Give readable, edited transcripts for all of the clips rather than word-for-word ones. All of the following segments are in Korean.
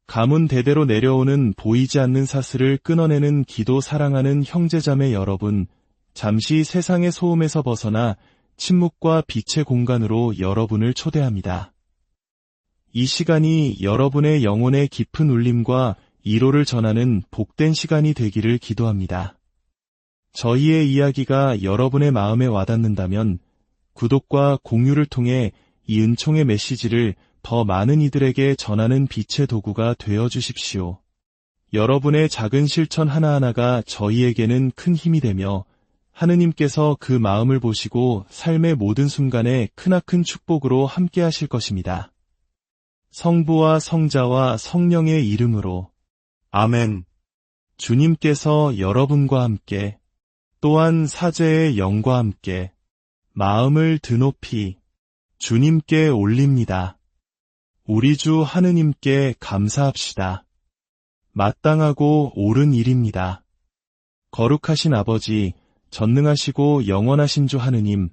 가문 대대로 내려오는 보이지 않는 사슬을 끊어내는 기도 사랑하는 형제자매 여러분, 잠시 세상의 소음에서 벗어나 침묵과 빛의 공간으로 여러분을 초대합니다. 이 시간이 여러분의 영혼의 깊은 울림과 위로를 전하는 복된 시간이 되기를 기도합니다. 저희의 이야기가 여러분의 마음에 와닿는다면 구독과 공유를 통해 이 은총의 메시지를 더 많은 이들에게 전하는 빛의 도구가 되어 주십시오. 여러분의 작은 실천 하나하나가 저희에게는 큰 힘이 되며 하느님께서 그 마음을 보시고 삶의 모든 순간에 크나큰 축복으로 함께 하실 것입니다. 성부와 성자와 성령의 이름으로 아멘. 주님께서 여러분과 함께 또한 사제의 영과 함께 마음을 드높이 주님께 올립니다. 우리 주 하느님께 감사합시다. 마땅하고 옳은 일입니다. 거룩하신 아버지, 전능하시고 영원하신 주 하느님,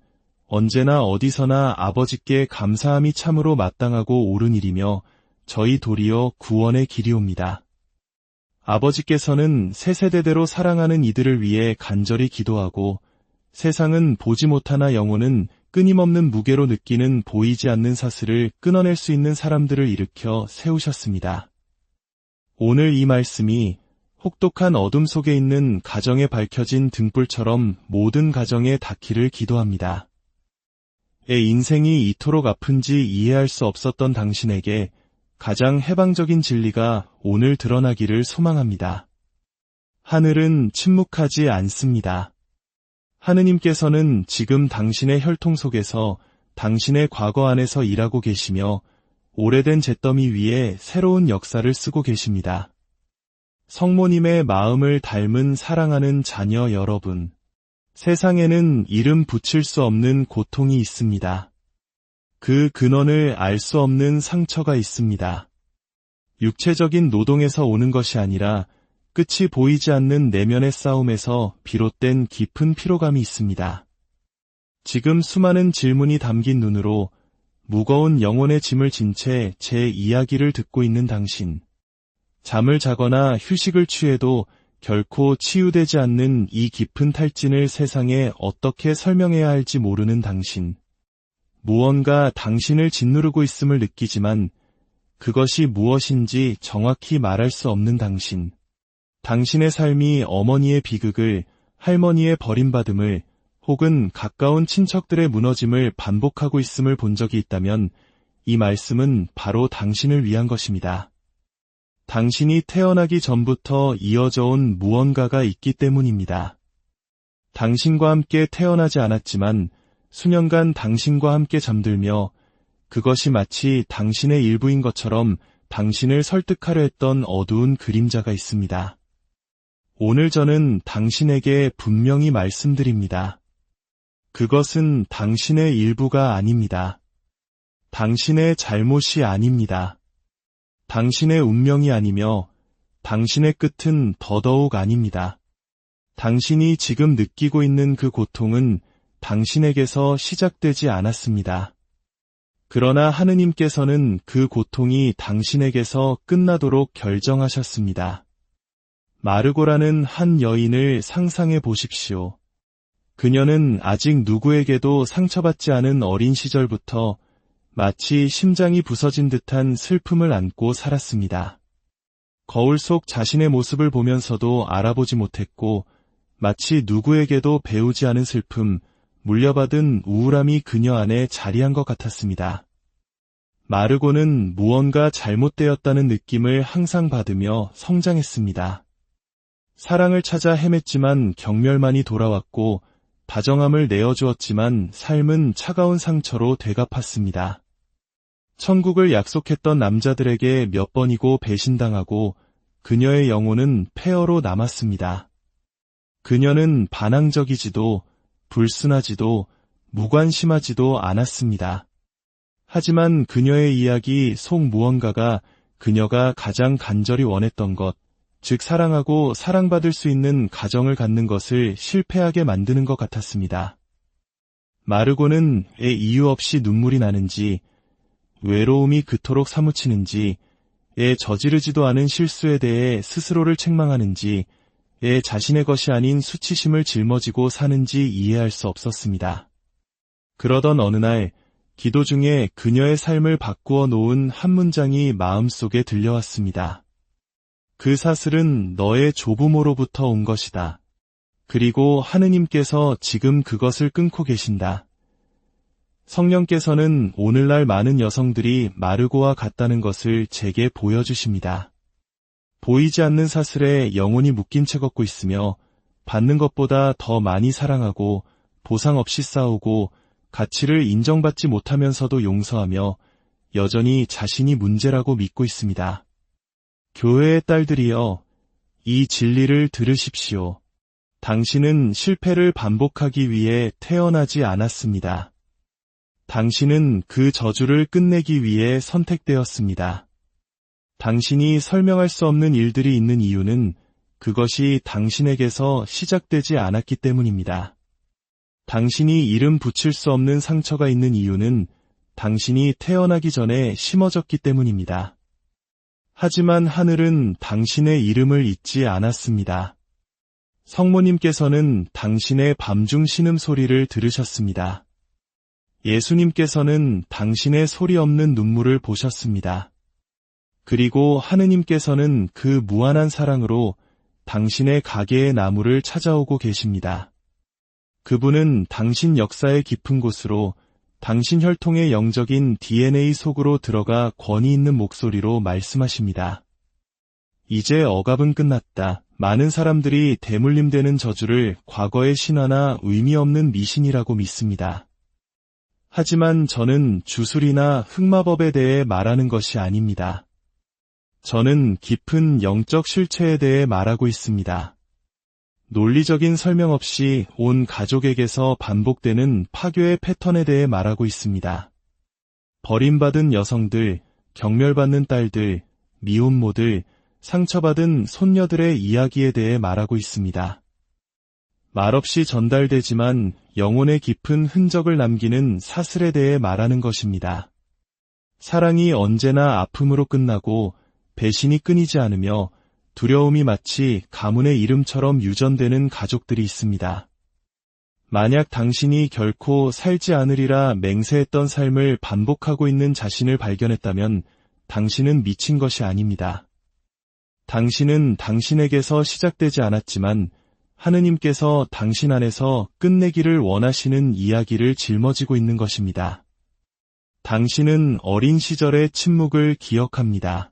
언제나 어디서나 아버지께 감사함이 참으로 마땅하고 옳은 일이며 저희 도리어 구원의 길이옵니다. 아버지께서는 세세대대로 사랑하는 이들을 위해 간절히 기도하고 세상은 보지 못하나 영혼은 끊임없는 무게로 느끼는 보이지 않는 사슬을 끊어낼 수 있는 사람들을 일으켜 세우셨습니다. 오늘 이 말씀이 혹독한 어둠 속에 있는 가정에 밝혀진 등불처럼 모든 가정에 닿기를 기도합니다. 내 인생이 이토록 아픈지 이해할 수 없었던 당신에게 가장 해방적인 진리가 오늘 드러나기를 소망합니다. 하늘은 침묵하지 않습니다. 하느님께서는 지금 당신의 혈통 속에서 당신의 과거 안에서 일하고 계시며 오래된 잿더미 위에 새로운 역사를 쓰고 계십니다. 성모님의 마음을 닮은 사랑하는 자녀 여러분, 세상에는 이름 붙일 수 없는 고통이 있습니다. 그 근원을 알 수 없는 상처가 있습니다. 육체적인 노동에서 오는 것이 아니라 끝이 보이지 않는 내면의 싸움에서 비롯된 깊은 피로감이 있습니다. 지금 수많은 질문이 담긴 눈으로 무거운 영혼의 짐을 진 채 제 이야기를 듣고 있는 당신, 잠을 자거나 휴식을 취해도 결코 치유되지 않는 이 깊은 탈진을 세상에 어떻게 설명해야 할지 모르는 당신, 무언가 당신을 짓누르고 있음을 느끼지만 그것이 무엇인지 정확히 말할 수 없는 당신, 당신의 삶이 어머니의 비극을, 할머니의 버림받음을, 혹은 가까운 친척들의 무너짐을 반복하고 있음을 본 적이 있다면 이 말씀은 바로 당신을 위한 것입니다. 당신이 태어나기 전부터 이어져 온 무언가가 있기 때문입니다. 당신과 함께 태어나지 않았지만 수년간 당신과 함께 잠들며 그것이 마치 당신의 일부인 것처럼 당신을 설득하려 했던 어두운 그림자가 있습니다. 오늘 저는 당신에게 분명히 말씀드립니다. 그것은 당신의 일부가 아닙니다. 당신의 잘못이 아닙니다. 당신의 운명이 아니며 당신의 끝은 더더욱 아닙니다. 당신이 지금 느끼고 있는 그 고통은 당신에게서 시작되지 않았습니다. 그러나 하느님께서는 그 고통이 당신에게서 끝나도록 결정하셨습니다. 마르고라는 한 여인을 상상해 보십시오. 그녀는 아직 누구에게도 상처받지 않은 어린 시절부터 마치 심장이 부서진 듯한 슬픔을 안고 살았습니다. 거울 속 자신의 모습을 보면서도 알아보지 못했고 마치 누구에게도 배우지 않은 슬픔, 물려받은 우울함이 그녀 안에 자리한 것 같았습니다. 마르고는 무언가 잘못되었다는 느낌을 항상 받으며 성장했습니다. 사랑을 찾아 헤맸지만 경멸만이 돌아왔고 다정함을 내어주었지만 삶은 차가운 상처로 되갚았습니다. 천국을 약속했던 남자들에게 몇 번이고 배신당하고 그녀의 영혼은 폐허로 남았습니다. 그녀는 반항적이지도 불순하지도 무관심하지도 않았습니다. 하지만 그녀의 이야기 속 무언가가 그녀가 가장 간절히 원했던 것, 즉 사랑하고 사랑받을 수 있는 가정을 갖는 것을 실패하게 만드는 것 같았습니다. 마르고는 왜 이유 없이 눈물이 나는지, 외로움이 그토록 사무치는지, 저지르지도 않은 실수에 대해 스스로를 책망하는지, 자신의 것이 아닌 수치심을 짊어지고 사는지 이해할 수 없었습니다. 그러던 어느 날, 기도 중에 그녀의 삶을 바꾸어 놓은 한 문장이 마음속에 들려왔습니다. 그 사슬은 너의 조부모로부터 온 것이다. 그리고 하느님께서 지금 그것을 끊고 계신다. 성령께서는 오늘날 많은 여성들이 마르고와 같다는 것을 제게 보여주십니다. 보이지 않는 사슬에 영혼이 묶인 채 걷고 있으며 받는 것보다 더 많이 사랑하고 보상 없이 싸우고 가치를 인정받지 못하면서도 용서하며 여전히 자신이 문제라고 믿고 있습니다. 교회의 딸들이여, 이 진리를 들으십시오. 당신은 실패를 반복하기 위해 태어나지 않았습니다. 당신은 그 저주를 끝내기 위해 선택되었습니다. 당신이 설명할 수 없는 일들이 있는 이유는 그것이 당신에게서 시작되지 않았기 때문입니다. 당신이 이름 붙일 수 없는 상처가 있는 이유는 당신이 태어나기 전에 심어졌기 때문입니다. 하지만 하늘은 당신의 이름을 잊지 않았습니다. 성모님께서는 당신의 밤중 신음소리를 들으셨습니다. 예수님께서는 당신의 소리 없는 눈물을 보셨습니다. 그리고 하느님께서는 그 무한한 사랑으로 당신의 가게의 나무를 찾아오고 계십니다. 그분은 당신 역사의 깊은 곳으로 당신 혈통의 영적인 DNA 속으로 들어가 권위 있는 목소리로 말씀하십니다. 이제 억압은 끝났다. 많은 사람들이 대물림되는 저주를 과거의 신화나 의미 없는 미신이라고 믿습니다. 하지만 저는 주술이나 흑마법에 대해 말하는 것이 아닙니다. 저는 깊은 영적 실체에 대해 말하고 있습니다. 논리적인 설명 없이 온 가족에게서 반복되는 파괴의 패턴에 대해 말하고 있습니다. 버림받은 여성들, 경멸받는 딸들, 미혼모들, 상처받은 손녀들의 이야기에 대해 말하고 있습니다. 말없이 전달되지만 영혼의 깊은 흔적을 남기는 사슬에 대해 말하는 것입니다. 사랑이 언제나 아픔으로 끝나고 배신이 끊이지 않으며 두려움이 마치 가문의 이름처럼 유전되는 가족들이 있습니다. 만약 당신이 결코 살지 않으리라 맹세했던 삶을 반복하고 있는 자신을 발견했다면 당신은 미친 것이 아닙니다. 당신은 당신에게서 시작되지 않았지만 하느님께서 당신 안에서 끝내기를 원하시는 이야기를 짊어지고 있는 것입니다. 당신은 어린 시절의 침묵을 기억합니다.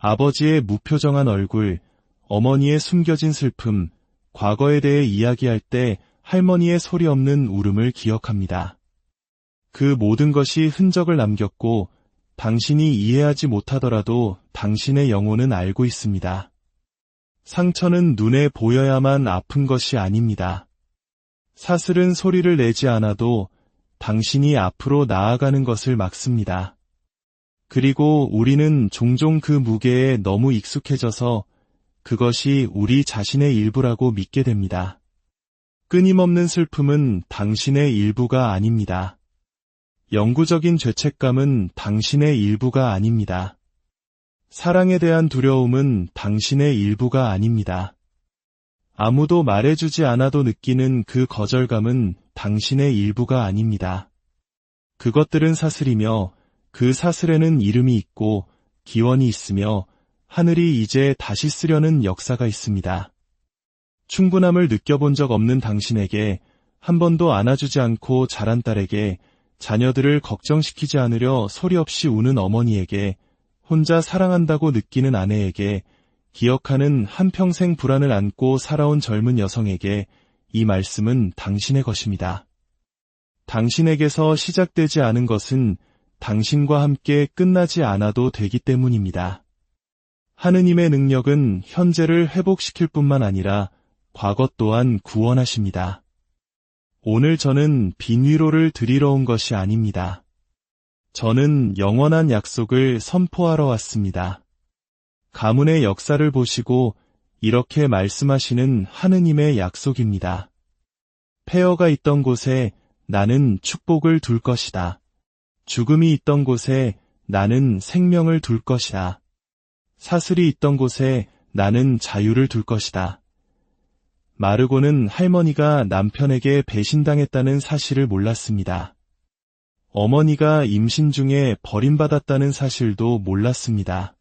아버지의 무표정한 얼굴, 어머니의 숨겨진 슬픔, 과거에 대해 이야기할 때 할머니의 소리 없는 울음을 기억합니다. 그 모든 것이 흔적을 남겼고 당신이 이해하지 못하더라도 당신의 영혼은 알고 있습니다. 상처는 눈에 보여야만 아픈 것이 아닙니다. 사슬은 소리를 내지 않아도 당신이 앞으로 나아가는 것을 막습니다. 그리고 우리는 종종 그 무게에 너무 익숙해져서 그것이 우리 자신의 일부라고 믿게 됩니다. 끊임없는 슬픔은 당신의 일부가 아닙니다. 영구적인 죄책감은 당신의 일부가 아닙니다. 사랑에 대한 두려움은 당신의 일부가 아닙니다. 아무도 말해주지 않아도 느끼는 그 거절감은 당신의 일부가 아닙니다. 그것들은 사슬이며 그 사슬에는 이름이 있고 기원이 있으며 하늘이 이제 다시 쓰려는 역사가 있습니다. 충분함을 느껴본 적 없는 당신에게, 한 번도 안아주지 않고 자란 딸에게, 자녀들을 걱정시키지 않으려 소리 없이 우는 어머니에게, 혼자 사랑한다고 느끼는 아내에게, 기억하는 한평생 불안을 안고 살아온 젊은 여성에게 이 말씀은 당신의 것입니다. 당신에게서 시작되지 않은 것은 당신과 함께 끝나지 않아도 되기 때문입니다. 하느님의 능력은 현재를 회복시킬 뿐만 아니라 과거 또한 구원하십니다. 오늘 저는 빈 위로를 드리러 온 것이 아닙니다. 저는 영원한 약속을 선포하러 왔습니다. 가문의 역사를 보시고 이렇게 말씀하시는 하느님의 약속입니다. 폐허가 있던 곳에 나는 축복을 둘 것이다. 죽음이 있던 곳에 나는 생명을 둘 것이다. 사슬이 있던 곳에 나는 자유를 둘 것이다. 마르고는 할머니가 남편에게 배신당했다는 사실을 몰랐습니다. 어머니가 임신 중에 버림받았다는 사실도 몰랐습니다.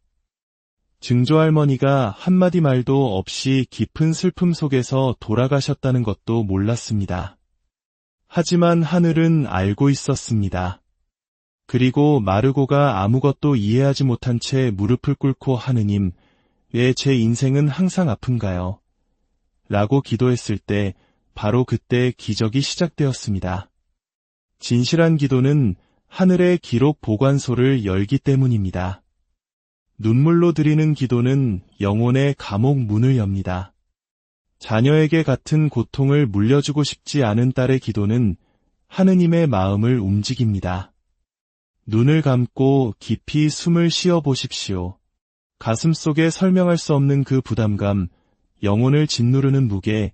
증조할머니가 한마디 말도 없이 깊은 슬픔 속에서 돌아가셨다는 것도 몰랐습니다. 하지만 하늘은 알고 있었습니다. 그리고 마르고가 아무것도 이해하지 못한 채 무릎을 꿇고 하느님, 왜 제 인생은 항상 아픈가요? 라고 기도했을 때 바로 그때 기적이 시작되었습니다. 진실한 기도는 하늘의 기록 보관소를 열기 때문입니다. 눈물로 드리는 기도는 영혼의 감옥 문을 엽니다. 자녀에게 같은 고통을 물려주고 싶지 않은 딸의 기도는 하느님의 마음을 움직입니다. 눈을 감고 깊이 숨을 쉬어 보십시오. 가슴속에 설명할 수 없는 그 부담감, 영혼을 짓누르는 무게,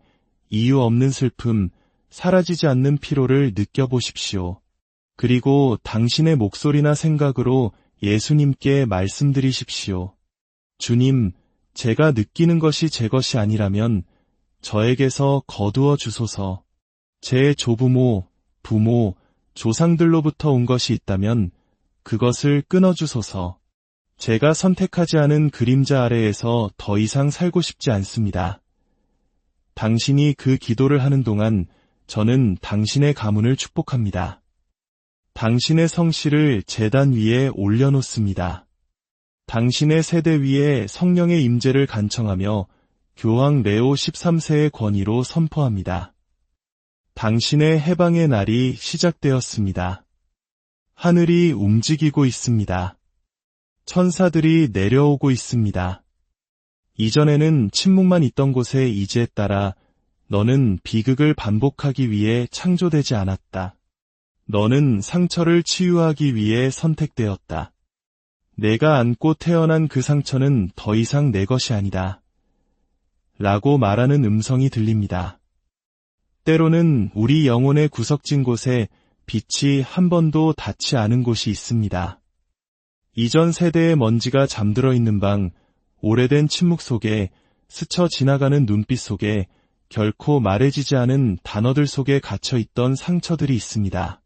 이유 없는 슬픔, 사라지지 않는 피로를 느껴보십시오. 그리고 당신의 목소리나 생각으로 예수님께 말씀드리십시오. 주님, 제가 느끼는 것이 제 것이 아니라면 저에게서 거두어 주소서. 제 조부모, 부모, 조상들로부터 온 것이 있다면 그것을 끊어주소서. 제가 선택하지 않은 그림자 아래에서 더 이상 살고 싶지 않습니다. 당신이 그 기도를 하는 동안 저는 당신의 가문을 축복합니다. 당신의 성씨를 제단 위에 올려놓습니다. 당신의 세대 위에 성령의 임재를 간청하며 교황 레오 13세의 권위로 선포합니다. 당신의 해방의 날이 시작되었습니다. 하늘이 움직이고 있습니다. 천사들이 내려오고 있습니다. 이전에는 침묵만 있던 곳에 이제 따라 너는 비극을 반복하기 위해 창조되지 않았다. 너는 상처를 치유하기 위해 선택되었다. 내가 안고 태어난 그 상처는 더 이상 내 것이 아니다. 라고 말하는 음성이 들립니다. 때로는 우리 영혼의 구석진 곳에 빛이 한 번도 닿지 않은 곳이 있습니다. 이전 세대의 먼지가 잠들어 있는 방, 오래된 침묵 속에, 스쳐 지나가는 눈빛 속에, 결코 말해지지 않은 단어들 속에 갇혀 있던 상처들이 있습니다.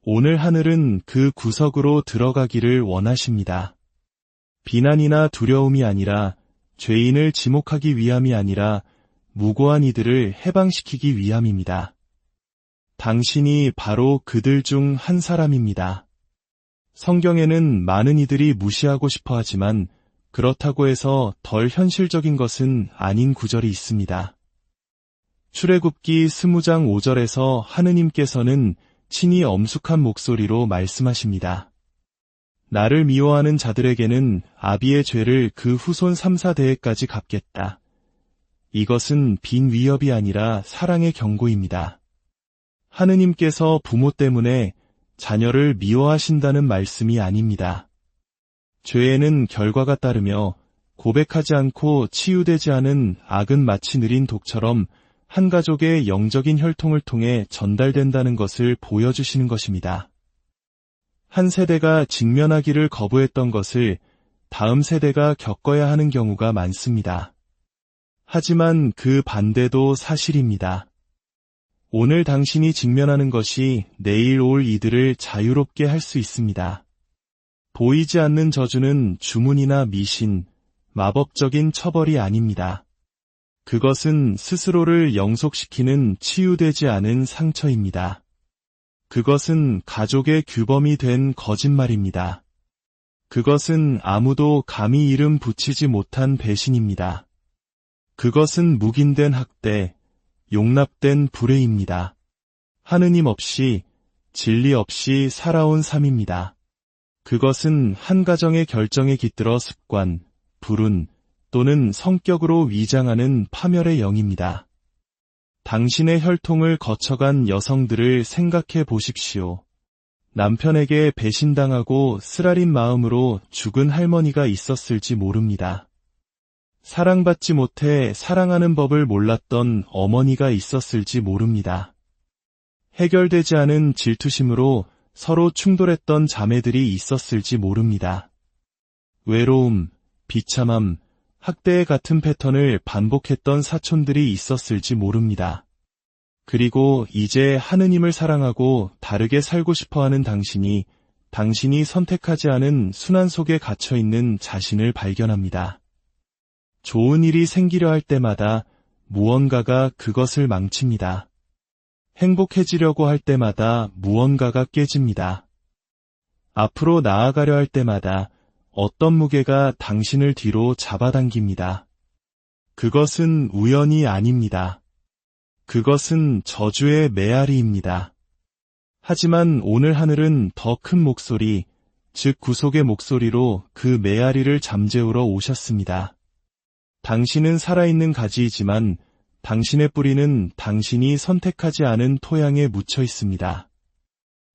오늘 하늘은 그 구석으로 들어가기를 원하십니다. 비난이나 두려움이 아니라, 죄인을 지목하기 위함이 아니라, 무고한 이들을 해방시키기 위함입니다. 당신이 바로 그들 중 한 사람입니다. 성경에는 많은 이들이 무시하고 싶어 하지만 그렇다고 해서 덜 현실적인 것은 아닌 구절이 있습니다. 출애굽기 20장 5절에서 하느님께서는 친히 엄숙한 목소리로 말씀하십니다. 나를 미워하는 자들에게는 아비의 죄를 그 후손 3, 4대에까지 갚겠다. 이것은 빈 위협이 아니라 사랑의 경고입니다. 하느님께서 부모 때문에 자녀를 미워하신다는 말씀이 아닙니다. 죄에는 결과가 따르며 고백하지 않고 치유되지 않은 악은 마치 느린 독처럼 한 가족의 영적인 혈통을 통해 전달된다는 것을 보여주시는 것입니다. 한 세대가 직면하기를 거부했던 것을 다음 세대가 겪어야 하는 경우가 많습니다. 하지만 그 반대도 사실입니다. 오늘 당신이 직면하는 것이 내일 올 이들을 자유롭게 할 수 있습니다. 보이지 않는 저주는 주문이나 미신, 마법적인 처벌이 아닙니다. 그것은 스스로를 영속시키는 치유되지 않은 상처입니다. 그것은 가족의 규범이 된 거짓말입니다. 그것은 아무도 감히 이름 붙이지 못한 배신입니다. 그것은 묵인된 학대, 용납된 불의입니다. 하느님 없이, 진리 없이 살아온 삶입니다. 그것은 한 가정의 결정에 깃들어 습관, 불운 또는 성격으로 위장하는 파멸의 영입니다. 당신의 혈통을 거쳐간 여성들을 생각해 보십시오. 남편에게 배신당하고 쓰라린 마음으로 죽은 할머니가 있었을지 모릅니다. 사랑받지 못해 사랑하는 법을 몰랐던 어머니가 있었을지 모릅니다. 해결되지 않은 질투심으로 서로 충돌했던 자매들이 있었을지 모릅니다. 외로움, 비참함, 학대의 같은 패턴을 반복했던 사촌들이 있었을지 모릅니다. 그리고 이제 하느님을 사랑하고 다르게 살고 싶어하는 당신이 선택하지 않은 순환 속에 갇혀있는 자신을 발견합니다. 좋은 일이 생기려 할 때마다 무언가가 그것을 망칩니다. 행복해지려고 할 때마다 무언가가 깨집니다. 앞으로 나아가려 할 때마다 어떤 무게가 당신을 뒤로 잡아당깁니다. 그것은 우연이 아닙니다. 그것은 저주의 메아리입니다. 하지만 오늘 하늘은 더 큰 목소리, 즉 구속의 목소리로 그 메아리를 잠재우러 오셨습니다. 당신은 살아있는 가지이지만 당신의 뿌리는 당신이 선택하지 않은 토양에 묻혀 있습니다.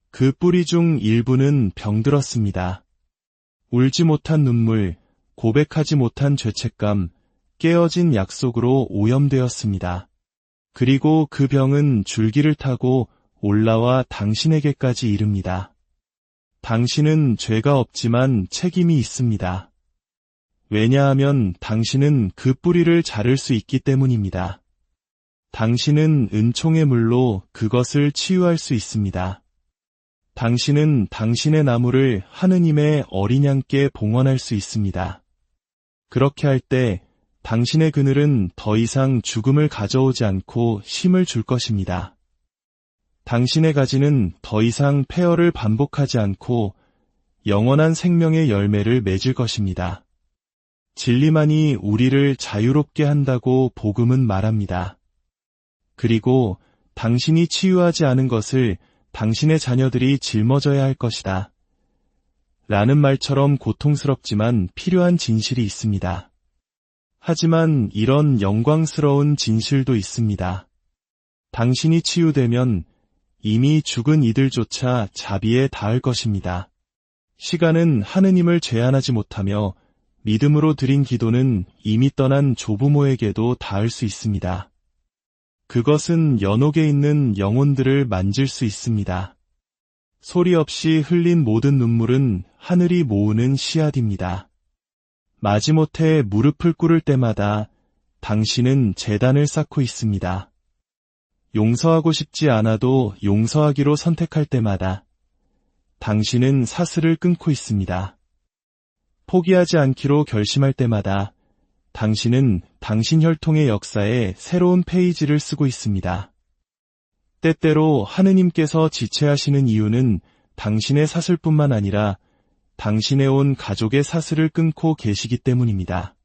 그 뿌리 중 일부는 병들었습니다. 울지 못한 눈물, 고백하지 못한 죄책감, 깨어진 약속으로 오염되었습니다. 그리고 그 병은 줄기를 타고 올라와 당신에게까지 이릅니다. 당신은 죄가 없지만 책임이 있습니다. 왜냐하면 당신은 그 뿌리를 자를 수 있기 때문입니다. 당신은 은총의 물로 그것을 치유할 수 있습니다. 당신은 당신의 나무를 하느님의 어린 양께 봉헌할 수 있습니다. 그렇게 할 때 당신의 그늘은 더 이상 죽음을 가져오지 않고 힘을 줄 것입니다. 당신의 가지는 더 이상 폐허를 반복하지 않고 영원한 생명의 열매를 맺을 것입니다. 진리만이 우리를 자유롭게 한다고 복음은 말합니다. 그리고 당신이 치유하지 않은 것을 당신의 자녀들이 짊어져야 할 것이다. 라는 말처럼 고통스럽지만 필요한 진실이 있습니다. 하지만 이런 영광스러운 진실도 있습니다. 당신이 치유되면 이미 죽은 이들조차 자비에 닿을 것입니다. 시간은 하느님을 제한하지 못하며 믿음으로 드린 기도는 이미 떠난 조부모에게도 닿을 수 있습니다. 그것은 연옥에 있는 영혼들을 만질 수 있습니다. 소리 없이 흘린 모든 눈물은 하늘이 모으는 씨앗입니다. 마지못해 무릎을 꿇을 때마다 당신은 재단을 쌓고 있습니다. 용서하고 싶지 않아도 용서하기로 선택할 때마다 당신은 사슬을 끊고 있습니다. 포기하지 않기로 결심할 때마다 당신은 당신 혈통의 역사에 새로운 페이지를 쓰고 있습니다. 때때로 하느님께서 지체하시는 이유는 당신의 사슬뿐만 아니라 당신의 온 가족의 사슬을 끊고 계시기 때문입니다.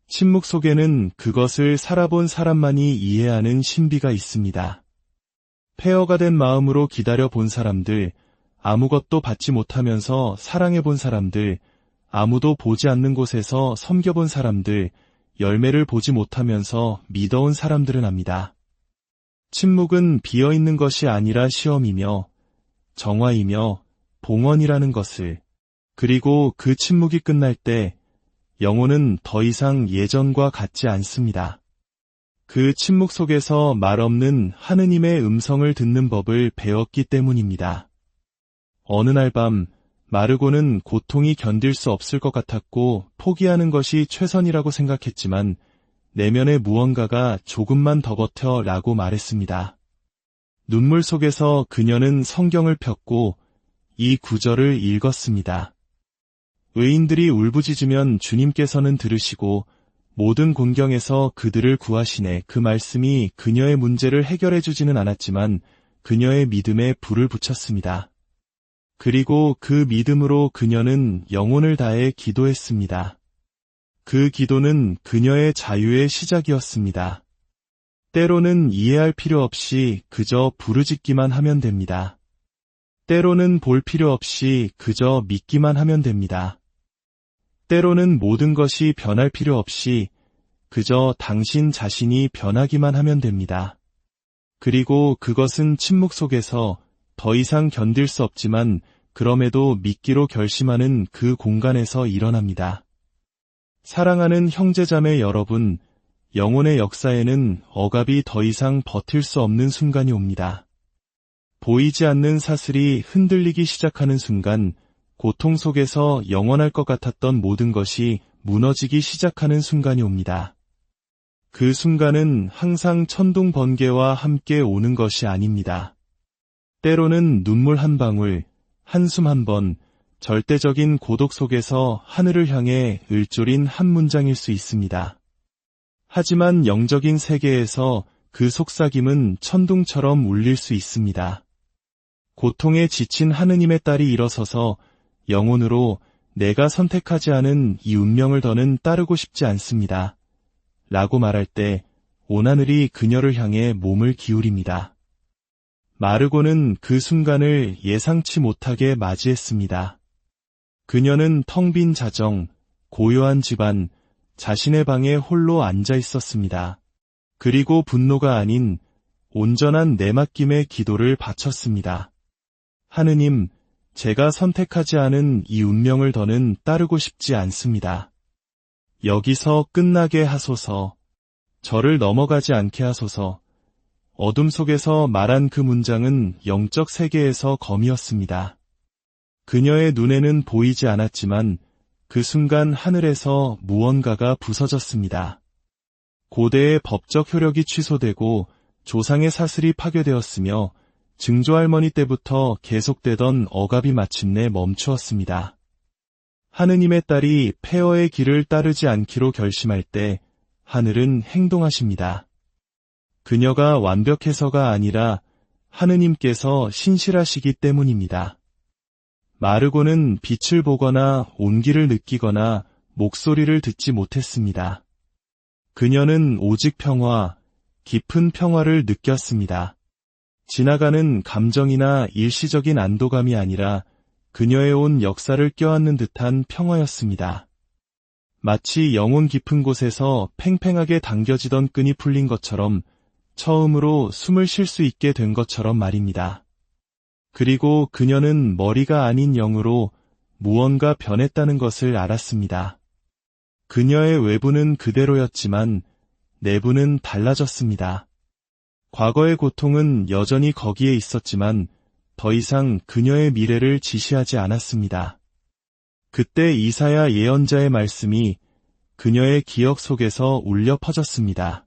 침묵 속에는 그것을 살아본 사람만이 이해하는 신비가 있습니다. 폐허가 된 마음으로 기다려 본 사람들, 아무것도 받지 못하면서 사랑해 본 사람들, 아무도 보지 않는 곳에서 섬겨본 사람들, 열매를 보지 못하면서 믿어온 사람들은 압니다. 침묵은 비어있는 것이 아니라 시험이며 정화이며 봉헌이라는 것을, 그리고 그 침묵이 끝날 때 영혼은 더 이상 예전과 같지 않습니다. 그 침묵 속에서 말없는 하느님의 음성을 듣는 법을 배웠기 때문입니다. 어느 날 밤 마르고는 고통이 견딜 수 없을 것 같았고 포기하는 것이 최선이라고 생각했지만 내면의 무언가가 조금만 더 버텨 라고 말했습니다. 눈물 속에서 그녀는 성경을 폈고 이 구절을 읽었습니다. 의인들이 울부짖으면 주님께서는 들으시고 모든 곤경에서 그들을 구하시네. 그 말씀이 그녀의 문제를 해결해 주지는 않았지만 그녀의 믿음에 불을 붙였습니다. 그리고 그 믿음으로 그녀는 영혼을 다해 기도했습니다. 그 기도는 그녀의 자유의 시작이었습니다. 때로는 이해할 필요 없이 그저 부르짖기만 하면 됩니다. 때로는 볼 필요 없이 그저 믿기만 하면 됩니다. 때로는 모든 것이 변할 필요 없이 그저 당신 자신이 변하기만 하면 됩니다. 그리고 그것은 침묵 속에서 더 이상 견딜 수 없지만 그럼에도 믿기로 결심하는 그 공간에서 일어납니다. 사랑하는 형제자매 여러분, 영혼의 역사에는 억압이 더 이상 버틸 수 없는 순간이 옵니다. 보이지 않는 사슬이 흔들리기 시작하는 순간 고통 속에서 영원할 것 같았던 모든 것이 무너지기 시작하는 순간이 옵니다. 그 순간은 항상 천둥 번개와 함께 오는 것이 아닙니다. 때로는 눈물 한 방울, 한숨 한 번, 절대적인 고독 속에서 하늘을 향해 을조린 한 문장일 수 있습니다. 하지만 영적인 세계에서 그 속삭임은 천둥처럼 울릴 수 있습니다. 고통에 지친 하느님의 딸이 일어서서 영혼으로 내가 선택하지 않은 이 운명을 더는 따르고 싶지 않습니다. 라고 말할 때 온 하늘이 그녀를 향해 몸을 기울입니다. 마르고는 그 순간을 예상치 못하게 맞이했습니다. 그녀는 텅 빈 자정, 고요한 집안, 자신의 방에 홀로 앉아 있었습니다. 그리고 분노가 아닌 온전한 내맡김의 기도를 바쳤습니다. 하느님, 제가 선택하지 않은 이 운명을 더는 따르고 싶지 않습니다. 여기서 끝나게 하소서. 저를 넘어가지 않게 하소서. 어둠 속에서 말한 그 문장은 영적 세계에서 검이었습니다. 그녀의 눈에는 보이지 않았지만 그 순간 하늘에서 무언가가 부서졌습니다. 고대의 법적 효력이 취소되고 조상의 사슬이 파괴되었으며 증조할머니 때부터 계속되던 억압이 마침내 멈추었습니다. 하느님의 딸이 폐허의 길을 따르지 않기로 결심할 때 하늘은 행동하십니다. 그녀가 완벽해서가 아니라 하느님께서 신실하시기 때문입니다. 마르고는 빛을 보거나 온기를 느끼거나 목소리를 듣지 못했습니다. 그녀는 오직 평화, 깊은 평화를 느꼈습니다. 지나가는 감정이나 일시적인 안도감이 아니라 그녀의 온 역사를 껴안는 듯한 평화였습니다. 마치 영혼 깊은 곳에서 팽팽하게 당겨지던 끈이 풀린 것처럼 처음으로 숨을 쉴 수 있게 된 것처럼 말입니다. 그리고 그녀는 머리가 아닌 영으로 무언가 변했다는 것을 알았습니다. 그녀의 외부는 그대로였지만 내부는 달라졌습니다. 과거의 고통은 여전히 거기에 있었지만 더 이상 그녀의 미래를 지시하지 않았습니다. 그때 이사야 예언자의 말씀이 그녀의 기억 속에서 울려 퍼졌습니다.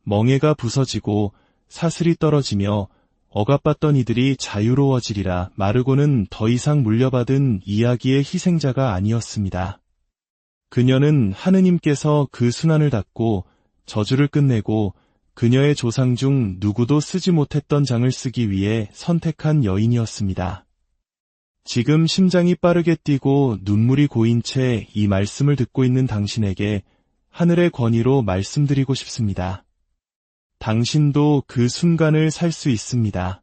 멍에가 부서지고 사슬이 떨어지며 억압받던 이들이 자유로워지리라. 마르고는 더 이상 물려받은 이야기의 희생자가 아니었습니다. 그녀는 하느님께서 그 순환을 닫고 저주를 끝내고 그녀의 조상 중 누구도 쓰지 못했던 장을 쓰기 위해 선택한 여인이었습니다. 지금 심장이 빠르게 뛰고 눈물이 고인 채 이 말씀을 듣고 있는 당신에게 하늘의 권위로 말씀드리고 싶습니다. 당신도 그 순간을 살 수 있습니다.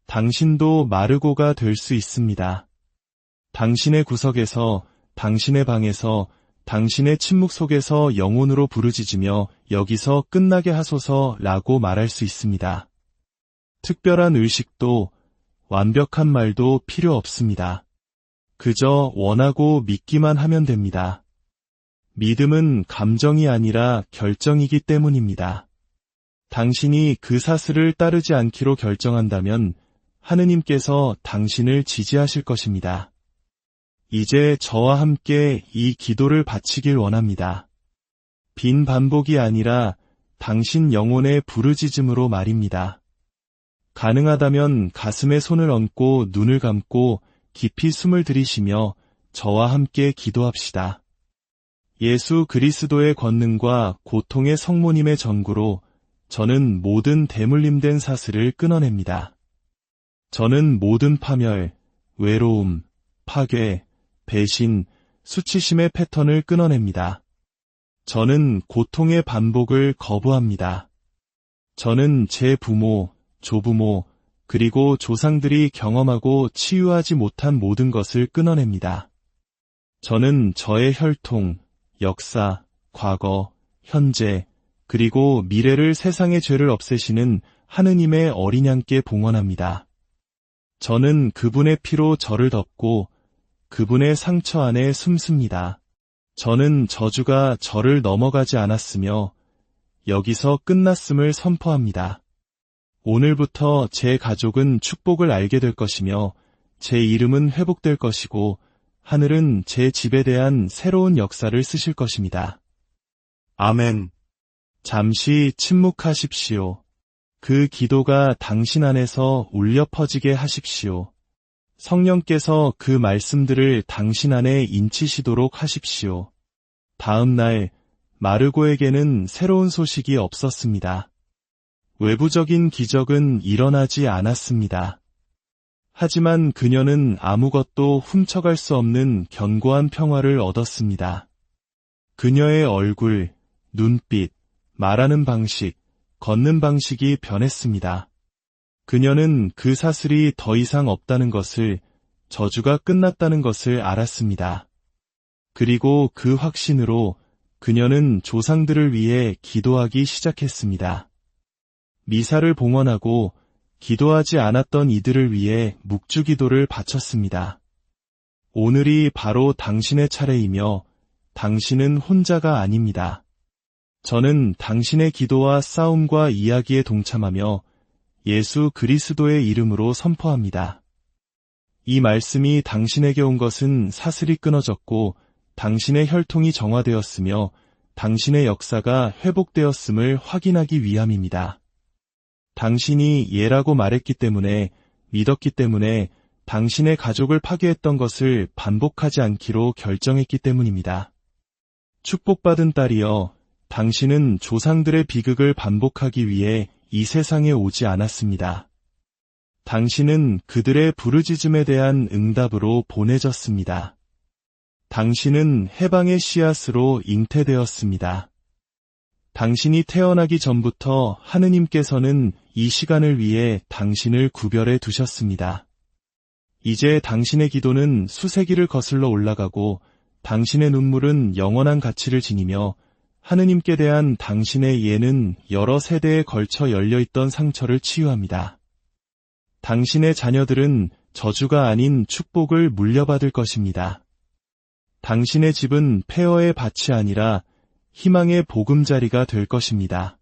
당신도 마르고가 될 수 있습니다. 당신의 구석에서, 당신의 방에서, 당신의 침묵 속에서 영혼으로 부르짖으며 여기서 끝나게 하소서라고 말할 수 있습니다. 특별한 의식도 완벽한 말도 필요 없습니다. 그저 원하고 믿기만 하면 됩니다. 믿음은 감정이 아니라 결정이기 때문입니다. 당신이 그 사슬을 따르지 않기로 결정한다면 하느님께서 당신을 지지하실 것입니다. 이제 저와 함께 이 기도를 바치길 원합니다. 빈 반복이 아니라 당신 영혼의 부르짖음으로 말입니다. 가능하다면 가슴에 손을 얹고 눈을 감고 깊이 숨을 들이쉬며 저와 함께 기도합시다. 예수 그리스도의 권능과 고통의 성모님의 전구로 저는 모든 대물림된 사슬을 끊어냅니다. 저는 모든 파멸, 외로움, 파괴, 배신, 수치심의 패턴을 끊어냅니다. 저는 고통의 반복을 거부합니다. 저는 제 부모, 조부모, 그리고 조상들이 경험하고 치유하지 못한 모든 것을 끊어냅니다. 저는 저의 혈통, 역사, 과거, 현재, 그리고 미래를 세상의 죄를 없애시는 하느님의 어린 양께 봉헌합니다. 저는 그분의 피로 저를 덮고 그분의 상처 안에 숨습니다. 저는 저주가 저를 넘어가지 않았으며 여기서 끝났음을 선포합니다. 오늘부터 제 가족은 축복을 알게 될 것이며 제 이름은 회복될 것이고 하늘은 제 집에 대한 새로운 역사를 쓰실 것입니다. 아멘. 잠시 침묵하십시오. 그 기도가 당신 안에서 울려 퍼지게 하십시오. 성령께서 그 말씀들을 당신 안에 인치시도록 하십시오. 다음 날 마르고에게는 새로운 소식이 없었습니다. 외부적인 기적은 일어나지 않았습니다. 하지만 그녀는 아무것도 훔쳐갈 수 없는 견고한 평화를 얻었습니다. 그녀의 얼굴, 눈빛, 말하는 방식, 걷는 방식이 변했습니다. 그녀는 그 사슬이 더 이상 없다는 것을, 저주가 끝났다는 것을 알았습니다. 그리고 그 확신으로 그녀는 조상들을 위해 기도하기 시작했습니다. 미사를 봉헌하고 기도하지 않았던 이들을 위해 묵주기도를 바쳤습니다. 오늘이 바로 당신의 차례이며 당신은 혼자가 아닙니다. 저는 당신의 기도와 싸움과 이야기에 동참하며 예수 그리스도의 이름으로 선포합니다. 이 말씀이 당신에게 온 것은 사슬이 끊어졌고 당신의 혈통이 정화되었으며 당신의 역사가 회복되었음을 확인하기 위함입니다. 당신이 예라고 말했기 때문에, 믿었기 때문에 당신의 가족을 파괴했던 것을 반복하지 않기로 결정했기 때문입니다. 축복받은 딸이여, 당신은 조상들의 비극을 반복하기 위해 이 세상에 오지 않았습니다. 당신은 그들의 부르짖음에 대한 응답으로 보내졌습니다. 당신은 해방의 씨앗으로 잉태되었습니다. 당신이 태어나기 전부터 하느님께서는 이 시간을 위해 당신을 구별해 두셨습니다. 이제 당신의 기도는 수세기를 거슬러 올라가고 당신의 눈물은 영원한 가치를 지니며 하느님께 대한 당신의 예는 여러 세대에 걸쳐 열려있던 상처를 치유합니다. 당신의 자녀들은 저주가 아닌 축복을 물려받을 것입니다. 당신의 집은 폐허의 밭이 아니라 희망의 보금자리가 될 것입니다.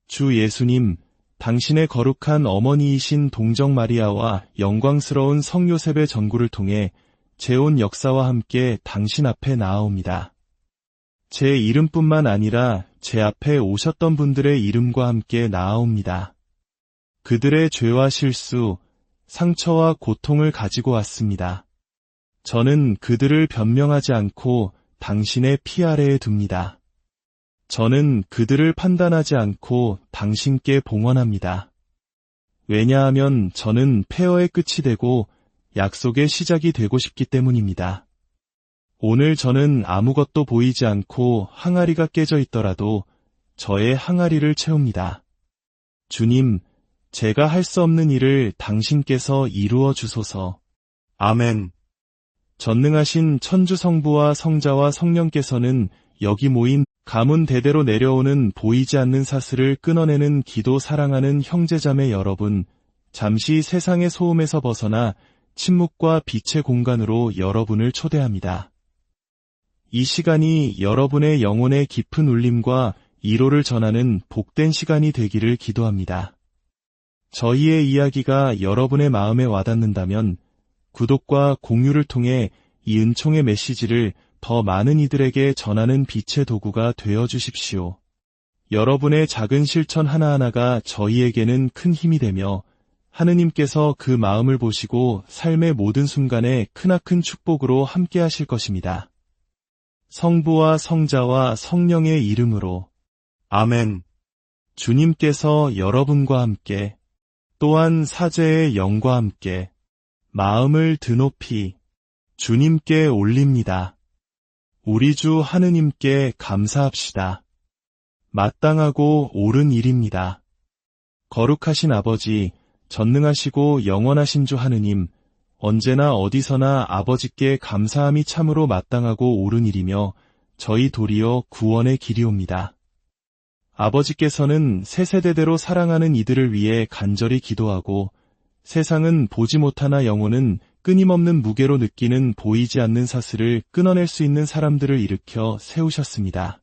주 예수님, 당신의 거룩한 어머니이신 동정 마리아와 영광스러운 성 요셉의 전구를 통해 재혼 역사와 함께 당신 앞에 나아옵니다. 제 이름뿐만 아니라 제 앞에 오셨던 분들의 이름과 함께 나아옵니다. 그들의 죄와 실수, 상처와 고통을 가지고 왔습니다. 저는 그들을 변명하지 않고 당신의 피 아래에 둡니다. 저는 그들을 판단하지 않고 당신께 봉헌합니다. 왜냐하면 저는 폐허의 끝이 되고 약속의 시작이 되고 싶기 때문입니다. 오늘 저는 아무것도 보이지 않고 항아리가 깨져 있더라도 저의 항아리를 채웁니다. 주님, 제가 할 수 없는 일을 당신께서 이루어 주소서. 아멘. 전능하신 천주성부와 성자와 성령께서는 여기 모인 가문 대대로 내려오는 보이지 않는 사슬을 끊어내는 기도 사랑하는 형제자매 여러분, 잠시 세상의 소음에서 벗어나 침묵과 빛의 공간으로 여러분을 초대합니다. 이 시간이 여러분의 영혼의 깊은 울림과 위로를 전하는 복된 시간이 되기를 기도합니다. 저희의 이야기가 여러분의 마음에 와닿는다면 구독과 공유를 통해 이 은총의 메시지를 더 많은 이들에게 전하는 빛의 도구가 되어 주십시오. 여러분의 작은 실천 하나하나가 저희에게는 큰 힘이 되며 하느님께서 그 마음을 보시고 삶의 모든 순간에 크나큰 축복으로 함께 하실 것입니다. 성부와 성자와 성령의 이름으로 아멘. 주님께서 여러분과 함께 또한 사제의 영과 함께 마음을 드높이 주님께 올립니다. 우리 주 하느님께 감사합시다. 마땅하고 옳은 일입니다. 거룩하신 아버지, 전능하시고 영원하신 주 하느님, 언제나 어디서나 아버지께 감사함이 참으로 마땅하고 옳은 일이며 저희 도리어 구원의 길이옵니다. 아버지께서는 세세대대로 사랑하는 이들을 위해 간절히 기도하고 세상은 보지 못하나 영혼은 끊임없는 무게로 느끼는 보이지 않는 사슬을 끊어낼 수 있는 사람들을 일으켜 세우셨습니다.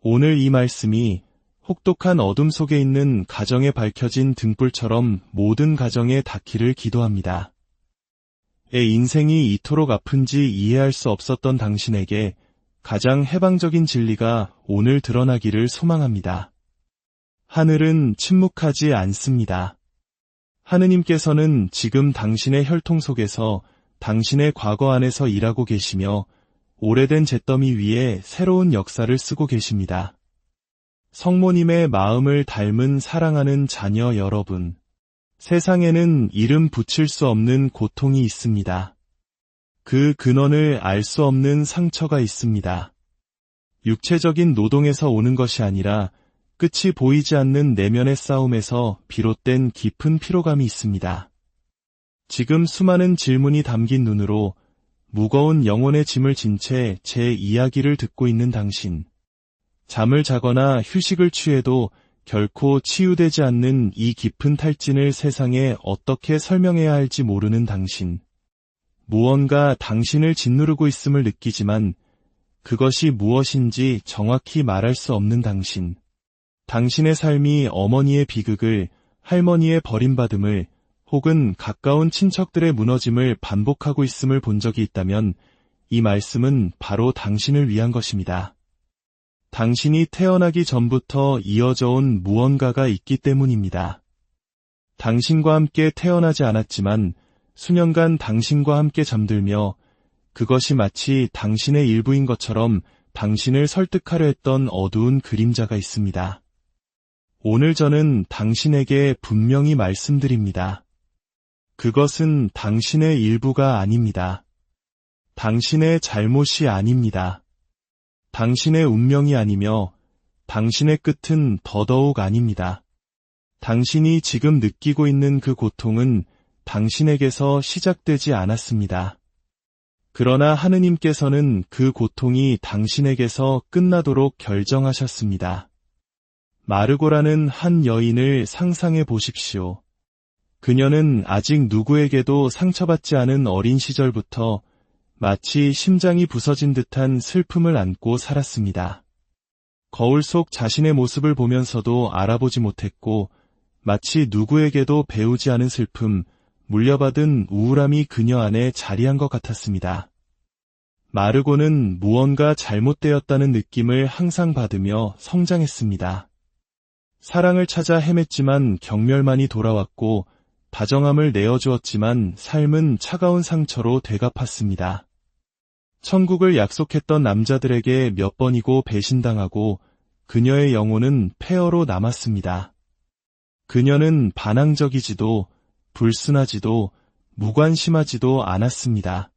오늘 이 말씀이 혹독한 어둠 속에 있는 가정에 밝혀진 등불처럼 모든 가정에 닿기를 기도합니다. 인생이 이토록 아픈지 이해할 수 없었던 당신에게 가장 해방적인 진리가 오늘 드러나기를 소망합니다. 하늘은 침묵하지 않습니다. 하느님께서는 지금 당신의 혈통 속에서 당신의 과거 안에서 일하고 계시며 오래된 잿더미 위에 새로운 역사를 쓰고 계십니다. 성모님의 마음을 닮은 사랑하는 자녀 여러분, 세상에는 이름 붙일 수 없는 고통이 있습니다. 그 근원을 알 수 없는 상처가 있습니다. 육체적인 노동에서 오는 것이 아니라 끝이 보이지 않는 내면의 싸움에서 비롯된 깊은 피로감이 있습니다. 지금 수많은 질문이 담긴 눈으로 무거운 영혼의 짐을 진 채 제 이야기를 듣고 있는 당신. 잠을 자거나 휴식을 취해도 결코 치유되지 않는 이 깊은 탈진을 세상에 어떻게 설명해야 할지 모르는 당신. 무언가 당신을 짓누르고 있음을 느끼지만 그것이 무엇인지 정확히 말할 수 없는 당신. 당신의 삶이 어머니의 비극을, 할머니의 버림받음을, 혹은 가까운 친척들의 무너짐을 반복하고 있음을 본 적이 있다면 이 말씀은 바로 당신을 위한 것입니다. 당신이 태어나기 전부터 이어져 온 무언가가 있기 때문입니다. 당신과 함께 태어나지 않았지만 수년간 당신과 함께 잠들며 그것이 마치 당신의 일부인 것처럼 당신을 설득하려 했던 어두운 그림자가 있습니다. 오늘 저는 당신에게 분명히 말씀드립니다. 그것은 당신의 일부가 아닙니다. 당신의 잘못이 아닙니다. 당신의 운명이 아니며 당신의 끝은 더더욱 아닙니다. 당신이 지금 느끼고 있는 그 고통은 당신에게서 시작되지 않았습니다. 그러나 하느님께서는 그 고통이 당신에게서 끝나도록 결정하셨습니다. 마르고라는 한 여인을 상상해 보십시오. 그녀는 아직 누구에게도 상처받지 않은 어린 시절부터 마치 심장이 부서진 듯한 슬픔을 안고 살았습니다. 거울 속 자신의 모습을 보면서도 알아보지 못했고 마치 누구에게도 배우지 않은 슬픔, 물려받은 우울함이 그녀 안에 자리한 것 같았습니다. 마르고는 무언가 잘못되었다는 느낌을 항상 받으며 성장했습니다. 사랑을 찾아 헤맸지만 경멸만이 돌아왔고 다정함을 내어주었지만 삶은 차가운 상처로 되갚았습니다. 천국을 약속했던 남자들에게 몇 번이고 배신당하고 그녀의 영혼은 폐허로 남았습니다. 그녀는 반항적이지도 불순하지도 무관심하지도 않았습니다.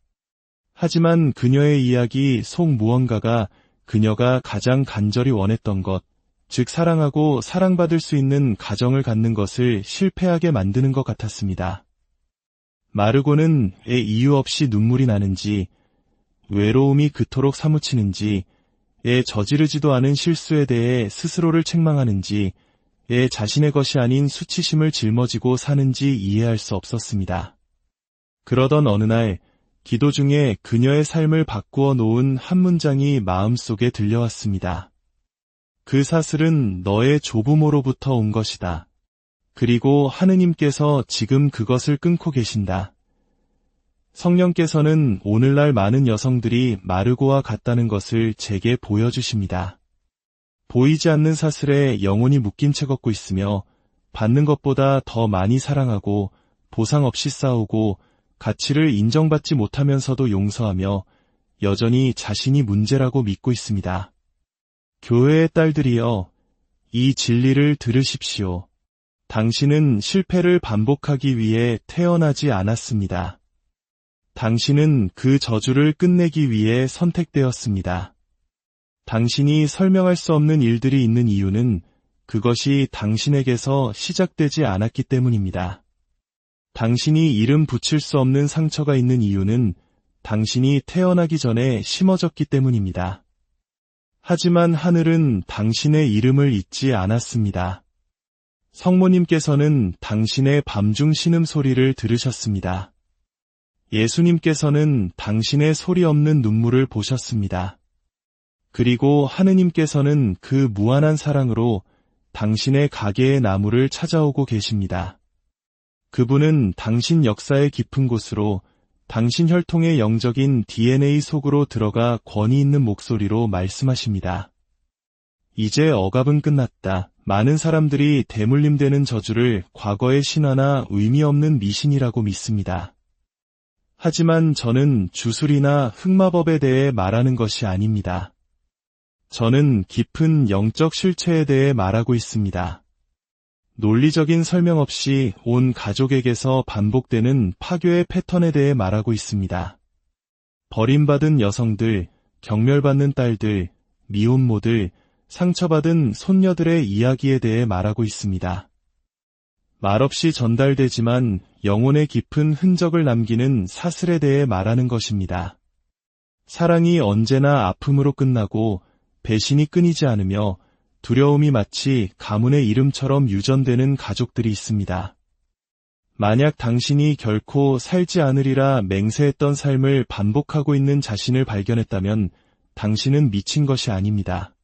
하지만 그녀의 이야기 속 무언가가 그녀가 가장 간절히 원했던 것, 즉 사랑하고 사랑받을 수 있는 가정을 갖는 것을 실패하게 만드는 것 같았습니다. 마르고는 왜 이유 없이 눈물이 나는지, 외로움이 그토록 사무치는지, 왜 저지르지도 않은 실수에 대해 스스로를 책망하는지, 왜 자신의 것이 아닌 수치심을 짊어지고 사는지 이해할 수 없었습니다. 그러던 어느 날, 기도 중에 그녀의 삶을 바꾸어 놓은 한 문장이 마음속에 들려왔습니다. 그 사슬은 너의 조부모로부터 온 것이다. 그리고 하느님께서 지금 그것을 끊고 계신다. 성령께서는 오늘날 많은 여성들이 마르고와 같다는 것을 제게 보여주십니다. 보이지 않는 사슬에 영혼이 묶인 채 걷고 있으며 받는 것보다 더 많이 사랑하고 보상 없이 싸우고 가치를 인정받지 못하면서도 용서하며 여전히 자신이 문제라고 믿고 있습니다. 교회의 딸들이여, 이 진리를 들으십시오. 당신은 실패를 반복하기 위해 태어나지 않았습니다. 당신은 그 저주를 끝내기 위해 선택되었습니다. 당신이 설명할 수 없는 일들이 있는 이유는 그것이 당신에게서 시작되지 않았기 때문입니다. 당신이 이름 붙일 수 없는 상처가 있는 이유는 당신이 태어나기 전에 심어졌기 때문입니다. 하지만 하늘은 당신의 이름을 잊지 않았습니다. 성모님께서는 당신의 밤중 신음소리를 들으셨습니다. 예수님께서는 당신의 소리 없는 눈물을 보셨습니다. 그리고 하느님께서는 그 무한한 사랑으로 당신의 가게의 나무를 찾아오고 계십니다. 그분은 당신 역사의 깊은 곳으로 당신 혈통의 영적인 DNA 속으로 들어가 권위 있는 목소리로 말씀하십니다. 이제 억압은 끝났다. 많은 사람들이 대물림되는 저주를 과거의 신화나 의미 없는 미신이라고 믿습니다. 하지만 저는 주술이나 흑마법에 대해 말하는 것이 아닙니다. 저는 깊은 영적 실체에 대해 말하고 있습니다. 논리적인 설명 없이 온 가족에게서 반복되는 파괴의 패턴에 대해 말하고 있습니다. 버림받은 여성들, 경멸받는 딸들, 미혼모들, 상처받은 손녀들의 이야기에 대해 말하고 있습니다. 말없이 전달되지만 영혼의 깊은 흔적을 남기는 사슬에 대해 말하는 것입니다. 사랑이 언제나 아픔으로 끝나고 배신이 끊이지 않으며 두려움이 마치 가문의 이름처럼 유전되는 가족들이 있습니다. 만약 당신이 결코 살지 않으리라 맹세했던 삶을 반복하고 있는 자신을 발견했다면 당신은 미친 것이 아닙니다.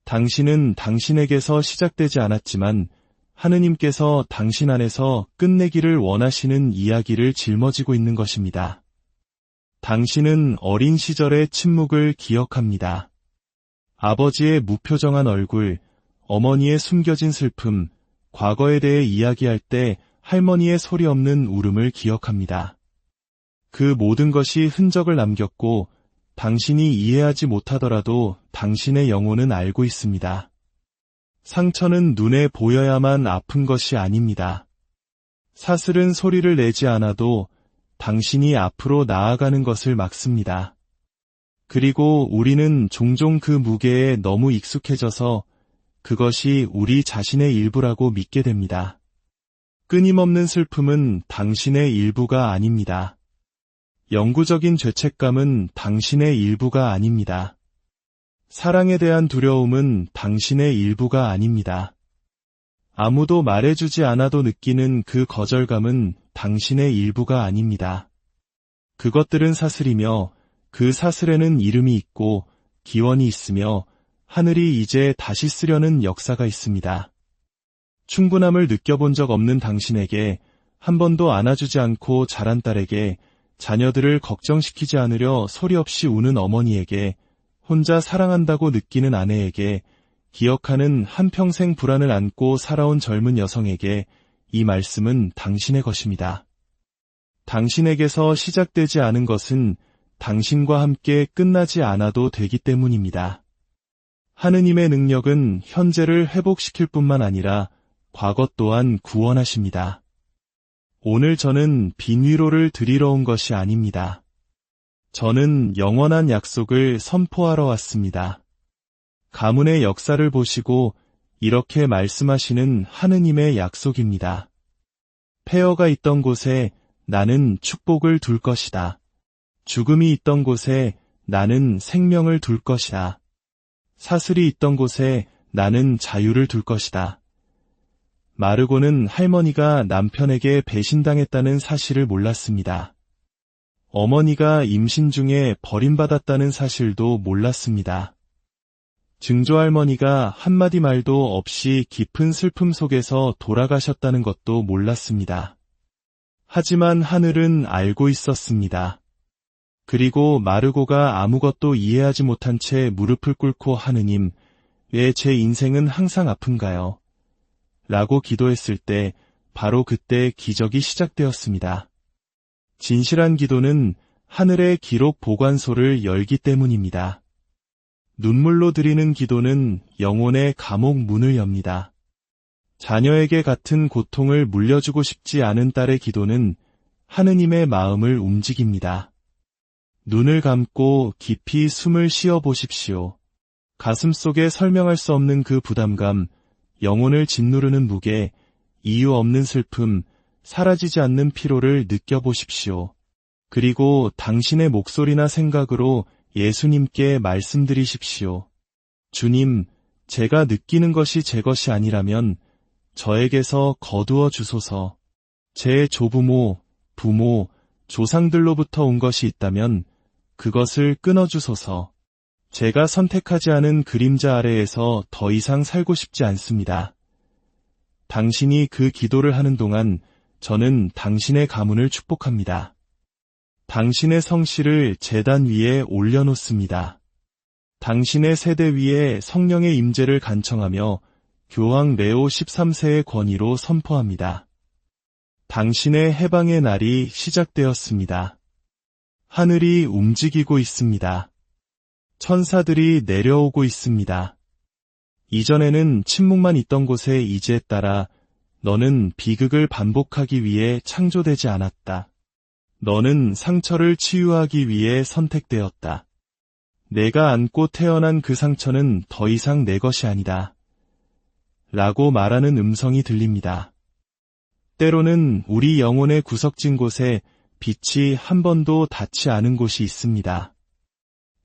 당신은 당신에게서 시작되지 않았지만 하느님께서 당신 안에서 끝내기를 원하시는 이야기를 짊어지고 있는 것입니다. 당신은 어린 시절의 침묵을 기억합니다. 아버지의 무표정한 얼굴, 어머니의 숨겨진 슬픔, 과거에 대해 이야기할 때 할머니의 소리 없는 울음을 기억합니다. 그 모든 것이 흔적을 남겼고 당신이 이해하지 못하더라도 당신의 영혼은 알고 있습니다. 상처는 눈에 보여야만 아픈 것이 아닙니다. 사슬은 소리를 내지 않아도 당신이 앞으로 나아가는 것을 막습니다. 그리고 우리는 종종 그 무게에 너무 익숙해져서 그것이 우리 자신의 일부라고 믿게 됩니다. 끊임없는 슬픔은 당신의 일부가 아닙니다. 영구적인 죄책감은 당신의 일부가 아닙니다. 사랑에 대한 두려움은 당신의 일부가 아닙니다. 아무도 말해주지 않아도 느끼는 그 거절감은 당신의 일부가 아닙니다. 그것들은 사슬이며 그 사슬에는 이름이 있고 기원이 있으며 하늘이 이제 다시 쓰려는 역사가 있습니다. 충분함을 느껴본 적 없는 당신에게 한 번도 안아주지 않고 자란 딸에게 자녀들을 걱정시키지 않으려 소리 없이 우는 어머니에게 혼자 사랑한다고 느끼는 아내에게 기억하는 한평생 불안을 안고 살아온 젊은 여성에게 이 말씀은 당신의 것입니다. 당신에게서 시작되지 않은 것은 당신과 함께 끝나지 않아도 되기 때문입니다. 하느님의 능력은 현재를 회복시킬 뿐만 아니라 과거 또한 구원하십니다. 오늘 저는 빈 위로를 드리러 온 것이 아닙니다. 저는 영원한 약속을 선포하러 왔습니다. 가문의 역사를 보시고 이렇게 말씀하시는 하느님의 약속입니다. 폐허가 있던 곳에 나는 축복을 둘 것이다. 죽음이 있던 곳에 나는 생명을 둘 것이다. 사슬이 있던 곳에 나는 자유를 둘 것이다. 마르고는 할머니가 남편에게 배신당했다는 사실을 몰랐습니다. 어머니가 임신 중에 버림받았다는 사실도 몰랐습니다. 증조할머니가 한마디 말도 없이 깊은 슬픔 속에서 돌아가셨다는 것도 몰랐습니다. 하지만 하늘은 알고 있었습니다. 그리고 마르고가 아무것도 이해하지 못한 채 무릎을 꿇고 하느님, 왜 제 인생은 항상 아픈가요? 라고 기도했을 때 바로 그때 기적이 시작되었습니다. 진실한 기도는 하늘의 기록 보관소를 열기 때문입니다. 눈물로 드리는 기도는 영혼의 감옥 문을 엽니다. 자녀에게 같은 고통을 물려주고 싶지 않은 딸의 기도는 하느님의 마음을 움직입니다. 눈을 감고 깊이 숨을 쉬어 보십시오. 가슴속에 설명할 수 없는 그 부담감, 영혼을 짓누르는 무게, 이유 없는 슬픔, 사라지지 않는 피로를 느껴보십시오. 그리고 당신의 목소리나 생각으로 예수님께 말씀드리십시오. 주님, 제가 느끼는 것이 제 것이 아니라면 저에게서 거두어 주소서. 제 조부모, 부모, 조상들로부터 온 것이 있다면 그것을 끊어주소서. 제가 선택하지 않은 그림자 아래에서 더 이상 살고 싶지 않습니다. 당신이 그 기도를 하는 동안 저는 당신의 가문을 축복합니다. 당신의 성씨를 제단 위에 올려놓습니다. 당신의 세대 위에 성령의 임재를 간청하며 교황 레오 13세의 권위로 선포합니다. 당신의 해방의 날이 시작되었습니다. 하늘이 움직이고 있습니다. 천사들이 내려오고 있습니다. 이전에는 침묵만 있던 곳에 이제 따라 너는 비극을 반복하기 위해 창조되지 않았다. 너는 상처를 치유하기 위해 선택되었다. 내가 안고 태어난 그 상처는 더 이상 내 것이 아니다. 라고 말하는 음성이 들립니다. 때로는 우리 영혼의 구석진 곳에 빛이 한 번도 닿지 않은 곳이 있습니다.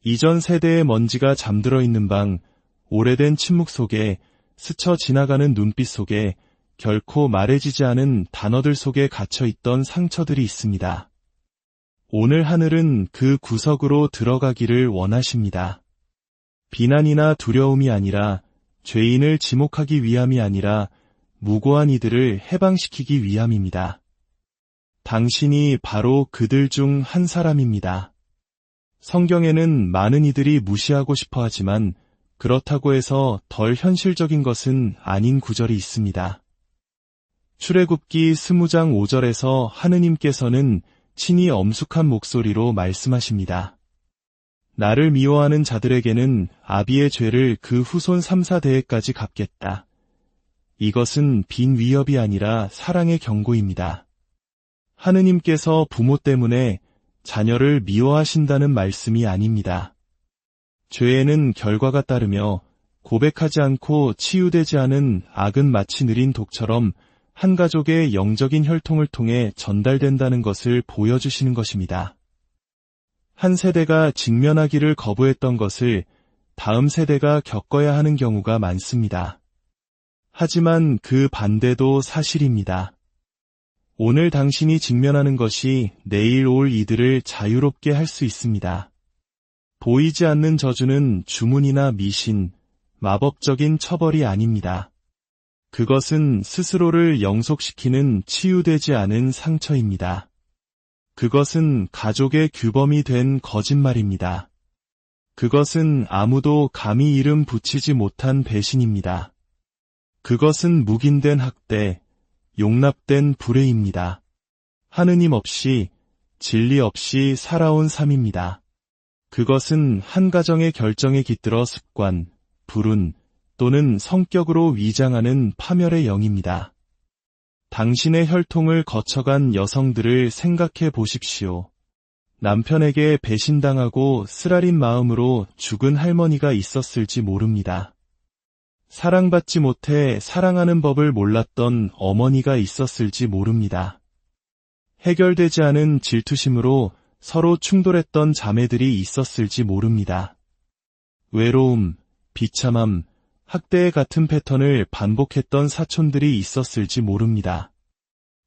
이전 세대의 먼지가 잠들어 있는 방, 오래된 침묵 속에, 스쳐 지나가는 눈빛 속에, 결코 말해지지 않은 단어들 속에 갇혀 있던 상처들이 있습니다. 오늘 하늘은 그 구석으로 들어가기를 원하십니다. 비난이나 두려움이 아니라, 죄인을 지목하기 위함이 아니라, 무고한 이들을 해방시키기 위함입니다. 당신이 바로 그들 중 한 사람입니다. 성경에는 많은 이들이 무시하고 싶어 하지만 그렇다고 해서 덜 현실적인 것은 아닌 구절이 있습니다. 출애굽기 20장 5절에서 하느님께서는 친히 엄숙한 목소리로 말씀하십니다. 나를 미워하는 자들에게는 아비의 죄를 그 후손 3, 4대에까지 갚겠다. 이것은 빈 위협이 아니라 사랑의 경고입니다. 하느님께서 부모 때문에 자녀를 미워하신다는 말씀이 아닙니다. 죄에는 결과가 따르며 고백하지 않고 치유되지 않은 악은 마치 느린 독처럼 한 가족의 영적인 혈통을 통해 전달된다는 것을 보여주시는 것입니다. 한 세대가 직면하기를 거부했던 것을 다음 세대가 겪어야 하는 경우가 많습니다. 하지만 그 반대도 사실입니다. 오늘 당신이 직면하는 것이 내일 올 이들을 자유롭게 할 수 있습니다. 보이지 않는 저주는 주문이나 미신, 마법적인 처벌이 아닙니다. 그것은 스스로를 영속시키는 치유되지 않은 상처입니다. 그것은 가족의 규범이 된 거짓말입니다. 그것은 아무도 감히 이름 붙이지 못한 배신입니다. 그것은 묵인된 학대, 용납된 불의입니다. 하느님 없이, 진리 없이 살아온 삶입니다. 그것은 한 가정의 결정에 깃들어 습관, 불운 또는 성격으로 위장하는 파멸의 영입니다. 당신의 혈통을 거쳐간 여성들을 생각해 보십시오. 남편에게 배신당하고 쓰라린 마음으로 죽은 할머니가 있었을지 모릅니다. 사랑받지 못해 사랑하는 법을 몰랐던 어머니가 있었을지 모릅니다. 해결되지 않은 질투심으로 서로 충돌했던 자매들이 있었을지 모릅니다. 외로움, 비참함, 학대의 같은 패턴을 반복했던 사촌들이 있었을지 모릅니다.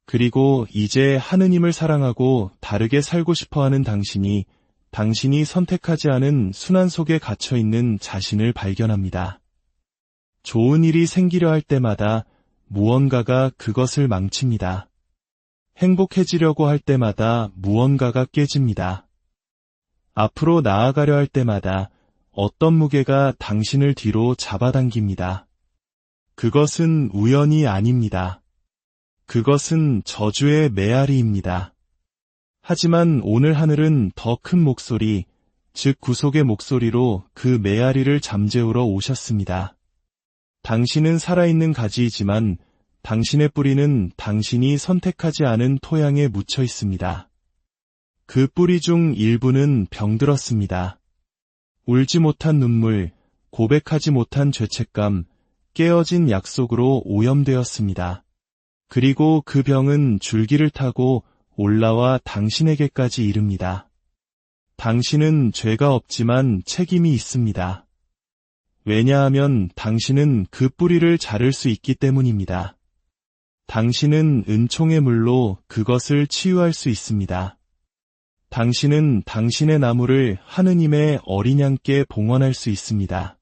그리고 이제 하느님을 사랑하고 다르게 살고 싶어하는 당신이 선택하지 않은 순환 속에 갇혀있는 자신을 발견합니다. 좋은 일이 생기려 할 때마다 무언가가 그것을 망칩니다. 행복해지려고 할 때마다 무언가가 깨집니다. 앞으로 나아가려 할 때마다 어떤 무게가 당신을 뒤로 잡아당깁니다. 그것은 우연이 아닙니다. 그것은 저주의 메아리입니다. 하지만 오늘 하늘은 더 큰 목소리, 즉 구속의 목소리로 그 메아리를 잠재우러 오셨습니다. 당신은 살아있는 가지이지만 당신의 뿌리는 당신이 선택하지 않은 토양에 묻혀 있습니다. 그 뿌리 중 일부는 병들었습니다. 울지 못한 눈물, 고백하지 못한 죄책감, 깨어진 약속으로 오염되었습니다. 그리고 그 병은 줄기를 타고 올라와 당신에게까지 이릅니다. 당신은 죄가 없지만 책임이 있습니다. 왜냐하면 당신은 그 뿌리를 자를 수 있기 때문입니다. 당신은 은총의 물로 그것을 치유할 수 있습니다. 당신은 당신의 나무를 하느님의 어린 양께 봉헌할 수 있습니다.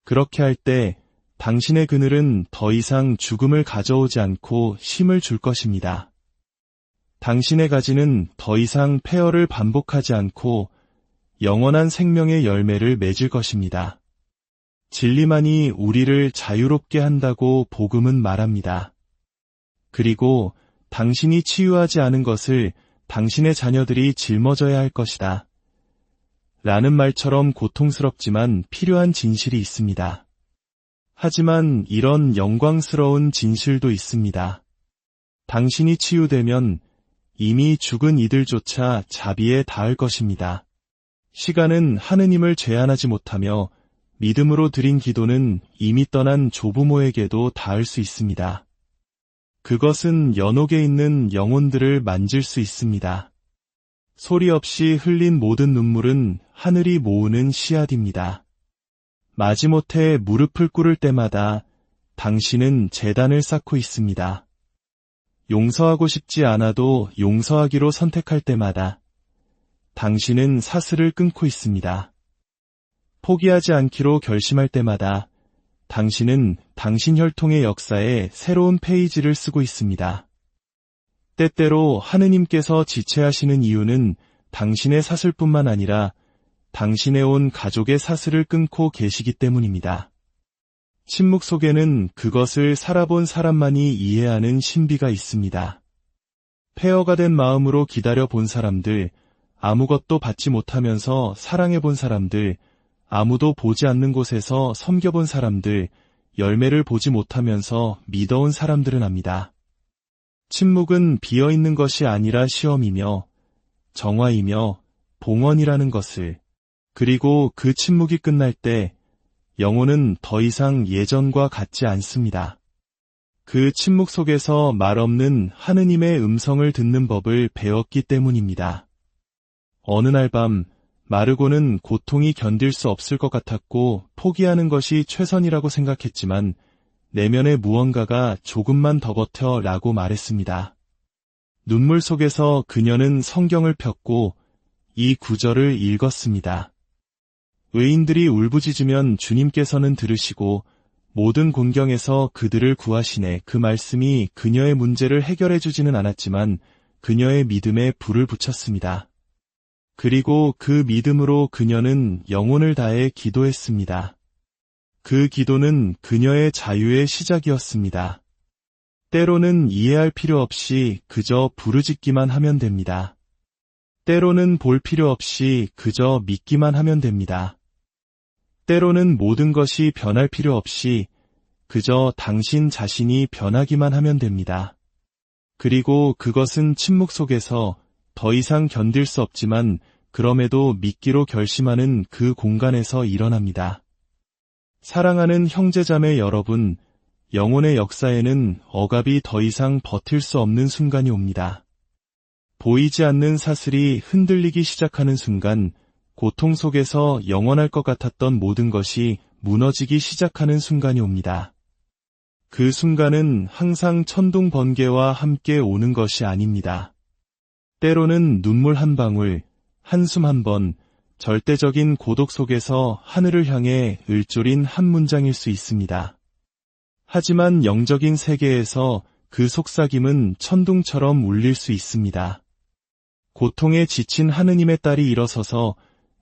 그렇게 할 때 당신의 그늘은 더 이상 죽음을 가져오지 않고 힘을 줄 것입니다. 당신의 가지는 더 이상 폐허를 반복하지 않고 영원한 생명의 열매를 맺을 것입니다. 진리만이 우리를 자유롭게 한다고 복음은 말합니다. 그리고 당신이 치유하지 않은 것을 당신의 자녀들이 짊어져야 할 것이다. 라는 말처럼 고통스럽지만 필요한 진실이 있습니다. 하지만 이런 영광스러운 진실도 있습니다. 당신이 치유되면 이미 죽은 이들조차 자비에 닿을 것입니다. 시간은 하느님을 제한하지 못하며 믿음으로 드린 기도는 이미 떠난 조부모에게도 닿을 수 있습니다. 그것은 연옥에 있는 영혼들을 만질 수 있습니다. 소리 없이 흘린 모든 눈물은 하늘이 모으는 씨앗입니다. 마지못해 무릎을 꿇을 때마다 당신은 제단을 쌓고 있습니다. 용서하고 싶지 않아도 용서하기로 선택할 때마다 당신은 사슬을 끊고 있습니다. 포기하지 않기로 결심할 때마다 당신은 당신 혈통의 역사에 새로운 페이지를 쓰고 있습니다. 때때로 하느님께서 지체하시는 이유는 당신의 사슬뿐만 아니라 당신의 온 가족의 사슬을 끊고 계시기 때문입니다. 침묵 속에는 그것을 살아본 사람만이 이해하는 신비가 있습니다. 폐허가 된 마음으로 기다려 본 사람들, 아무것도 받지 못하면서 사랑해 본 사람들, 아무도 보지 않는 곳에서 섬겨본 사람들, 열매를 보지 못하면서 믿어온 사람들은 압니다. 침묵은 비어있는 것이 아니라 시험이며 정화이며 봉헌이라는 것을, 그리고 그 침묵이 끝날 때 영혼은 더 이상 예전과 같지 않습니다. 그 침묵 속에서 말없는 하느님의 음성을 듣는 법을 배웠기 때문입니다. 어느 날 밤 마르고는 고통이 견딜 수 없을 것 같았고 포기하는 것이 최선이라고 생각했지만 내면의 무언가가 조금만 더 버텨 라고 말했습니다. 눈물 속에서 그녀는 성경을 폈고 이 구절을 읽었습니다. 의인들이 울부짖으면 주님께서는 들으시고 모든 곤경에서 그들을 구하시네. 그 말씀이 그녀의 문제를 해결해 주지는 않았지만 그녀의 믿음에 불을 붙였습니다. 그리고 그 믿음으로 그녀는 영혼을 다해 기도했습니다. 그 기도는 그녀의 자유의 시작이었습니다. 때로는 이해할 필요 없이 그저 부르짖기만 하면 됩니다. 때로는 볼 필요 없이 그저 믿기만 하면 됩니다. 때로는 모든 것이 변할 필요 없이 그저 당신 자신이 변하기만 하면 됩니다. 그리고 그것은 침묵 속에서 더 이상 견딜 수 없지만 그럼에도 믿기로 결심하는 그 공간에서 일어납니다. 사랑하는 형제자매 여러분, 영혼의 역사에는 억압이 더 이상 버틸 수 없는 순간이 옵니다. 보이지 않는 사슬이 흔들리기 시작하는 순간, 고통 속에서 영원할 것 같았던 모든 것이 무너지기 시작하는 순간이 옵니다. 그 순간은 항상 천둥 번개와 함께 오는 것이 아닙니다. 때로는 눈물 한 방울, 한숨 한 번, 절대적인 고독 속에서 하늘을 향해 을조린 한 문장일 수 있습니다. 하지만 영적인 세계에서 그 속삭임은 천둥처럼 울릴 수 있습니다. 고통에 지친 하느님의 딸이 일어서서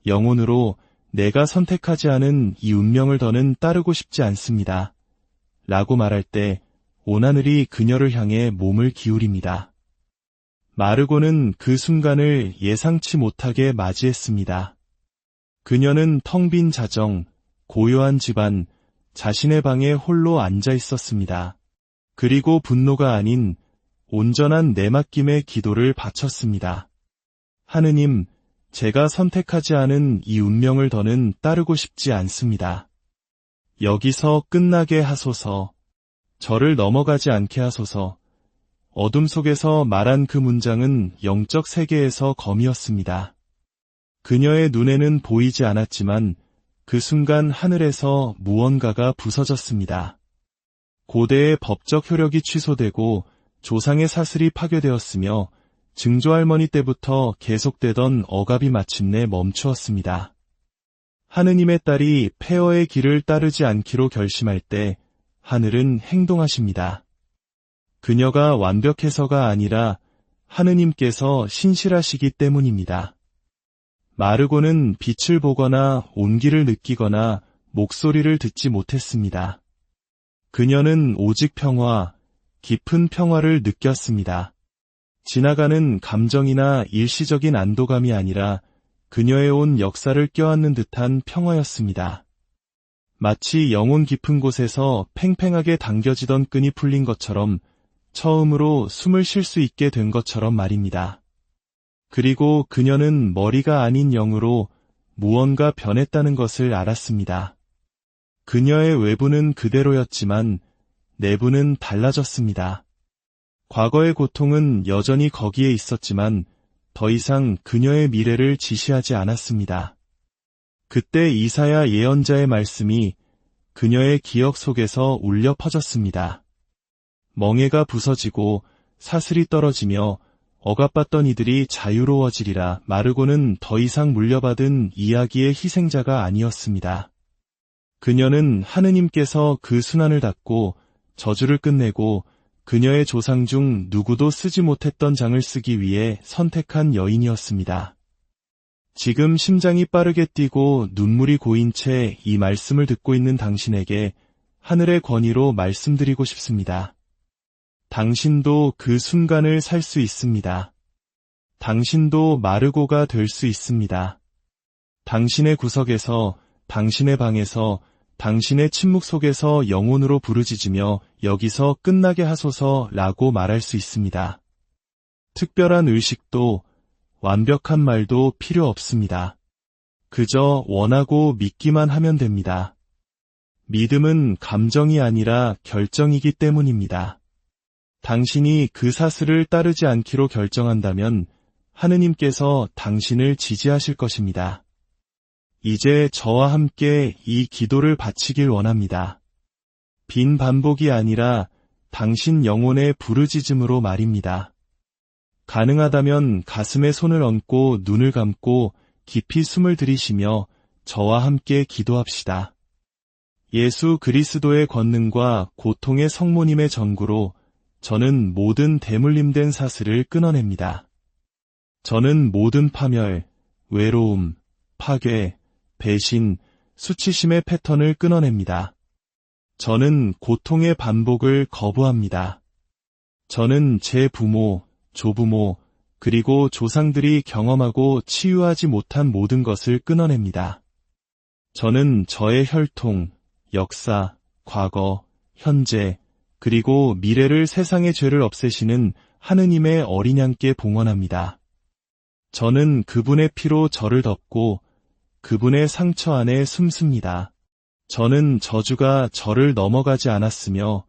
영혼으로 내가 선택하지 않은 이 운명을 더는 따르고 싶지 않습니다. 라고 말할 때 온 하늘이 그녀를 향해 몸을 기울입니다. 마르고는 그 순간을 예상치 못하게 맞이했습니다. 그녀는 텅 빈 자정, 고요한 집안, 자신의 방에 홀로 앉아 있었습니다. 그리고 분노가 아닌 온전한 내맡김의 기도를 바쳤습니다. 하느님, 제가 선택하지 않은 이 운명을 더는 따르고 싶지 않습니다. 여기서 끝나게 하소서. 저를 넘어가지 않게 하소서. 어둠 속에서 말한 그 문장은 영적 세계에서 검이었습니다. 그녀의 눈에는 보이지 않았지만 그 순간 하늘에서 무언가가 부서졌습니다. 고대의 법적 효력이 취소되고 조상의 사슬이 파괴되었으며 증조할머니 때부터 계속되던 억압이 마침내 멈추었습니다. 하느님의 딸이 폐허의 길을 따르지 않기로 결심할 때 하늘은 행동하십니다. 그녀가 완벽해서가 아니라 하느님께서 신실하시기 때문입니다. 마르고는 빛을 보거나 온기를 느끼거나 목소리를 듣지 못했습니다. 그녀는 오직 평화, 깊은 평화를 느꼈습니다. 지나가는 감정이나 일시적인 안도감이 아니라 그녀의 온 역사를 껴안는 듯한 평화였습니다. 마치 영혼 깊은 곳에서 팽팽하게 당겨지던 끈이 풀린 것처럼 처음으로 숨을 쉴 수 있게 된 것처럼 말입니다. 그리고 그녀는 머리가 아닌 영으로 무언가 변했다는 것을 알았습니다. 그녀의 외부는 그대로였지만 내부는 달라졌습니다. 과거의 고통은 여전히 거기에 있었지만 더 이상 그녀의 미래를 지시하지 않았습니다. 그때 이사야 예언자의 말씀이 그녀의 기억 속에서 울려 퍼졌습니다. 멍에가 부서지고 사슬이 떨어지며 억압받던 이들이 자유로워지리라. 마르고는 더 이상 물려받은 이야기의 희생자가 아니었습니다. 그녀는 하느님께서 그 순환을 닫고 저주를 끝내고 그녀의 조상 중 누구도 쓰지 못했던 장을 쓰기 위해 선택한 여인이었습니다. 지금 심장이 빠르게 뛰고 눈물이 고인 채 이 말씀을 듣고 있는 당신에게 하늘의 권위로 말씀드리고 싶습니다. 당신도 그 순간을 살 수 있습니다. 당신도 마르고가 될 수 있습니다. 당신의 구석에서, 당신의 방에서, 당신의 침묵 속에서 영혼으로 부르짖으며 여기서 끝나게 하소서라고 말할 수 있습니다. 특별한 의식도 완벽한 말도 필요 없습니다. 그저 원하고 믿기만 하면 됩니다. 믿음은 감정이 아니라 결정이기 때문입니다. 당신이 그 사슬을 따르지 않기로 결정한다면 하느님께서 당신을 지지하실 것입니다. 이제 저와 함께 이 기도를 바치길 원합니다. 빈 반복이 아니라 당신 영혼의 부르짖음으로 말입니다. 가능하다면 가슴에 손을 얹고 눈을 감고 깊이 숨을 들이쉬며 저와 함께 기도합시다. 예수 그리스도의 권능과 고통의 성모님의 전구로 저는 모든 대물림된 사슬을 끊어냅니다. 저는 모든 파멸, 외로움, 파괴, 배신, 수치심의 패턴을 끊어냅니다. 저는 고통의 반복을 거부합니다. 저는 제 부모, 조부모, 그리고 조상들이 경험하고 치유하지 못한 모든 것을 끊어냅니다. 저는 저의 혈통, 역사, 과거, 현재, 그리고 미래를 세상의 죄를 없애시는 하느님의 어린 양께 봉헌합니다. 저는 그분의 피로 저를 덮고 그분의 상처 안에 숨습니다. 저는 저주가 저를 넘어가지 않았으며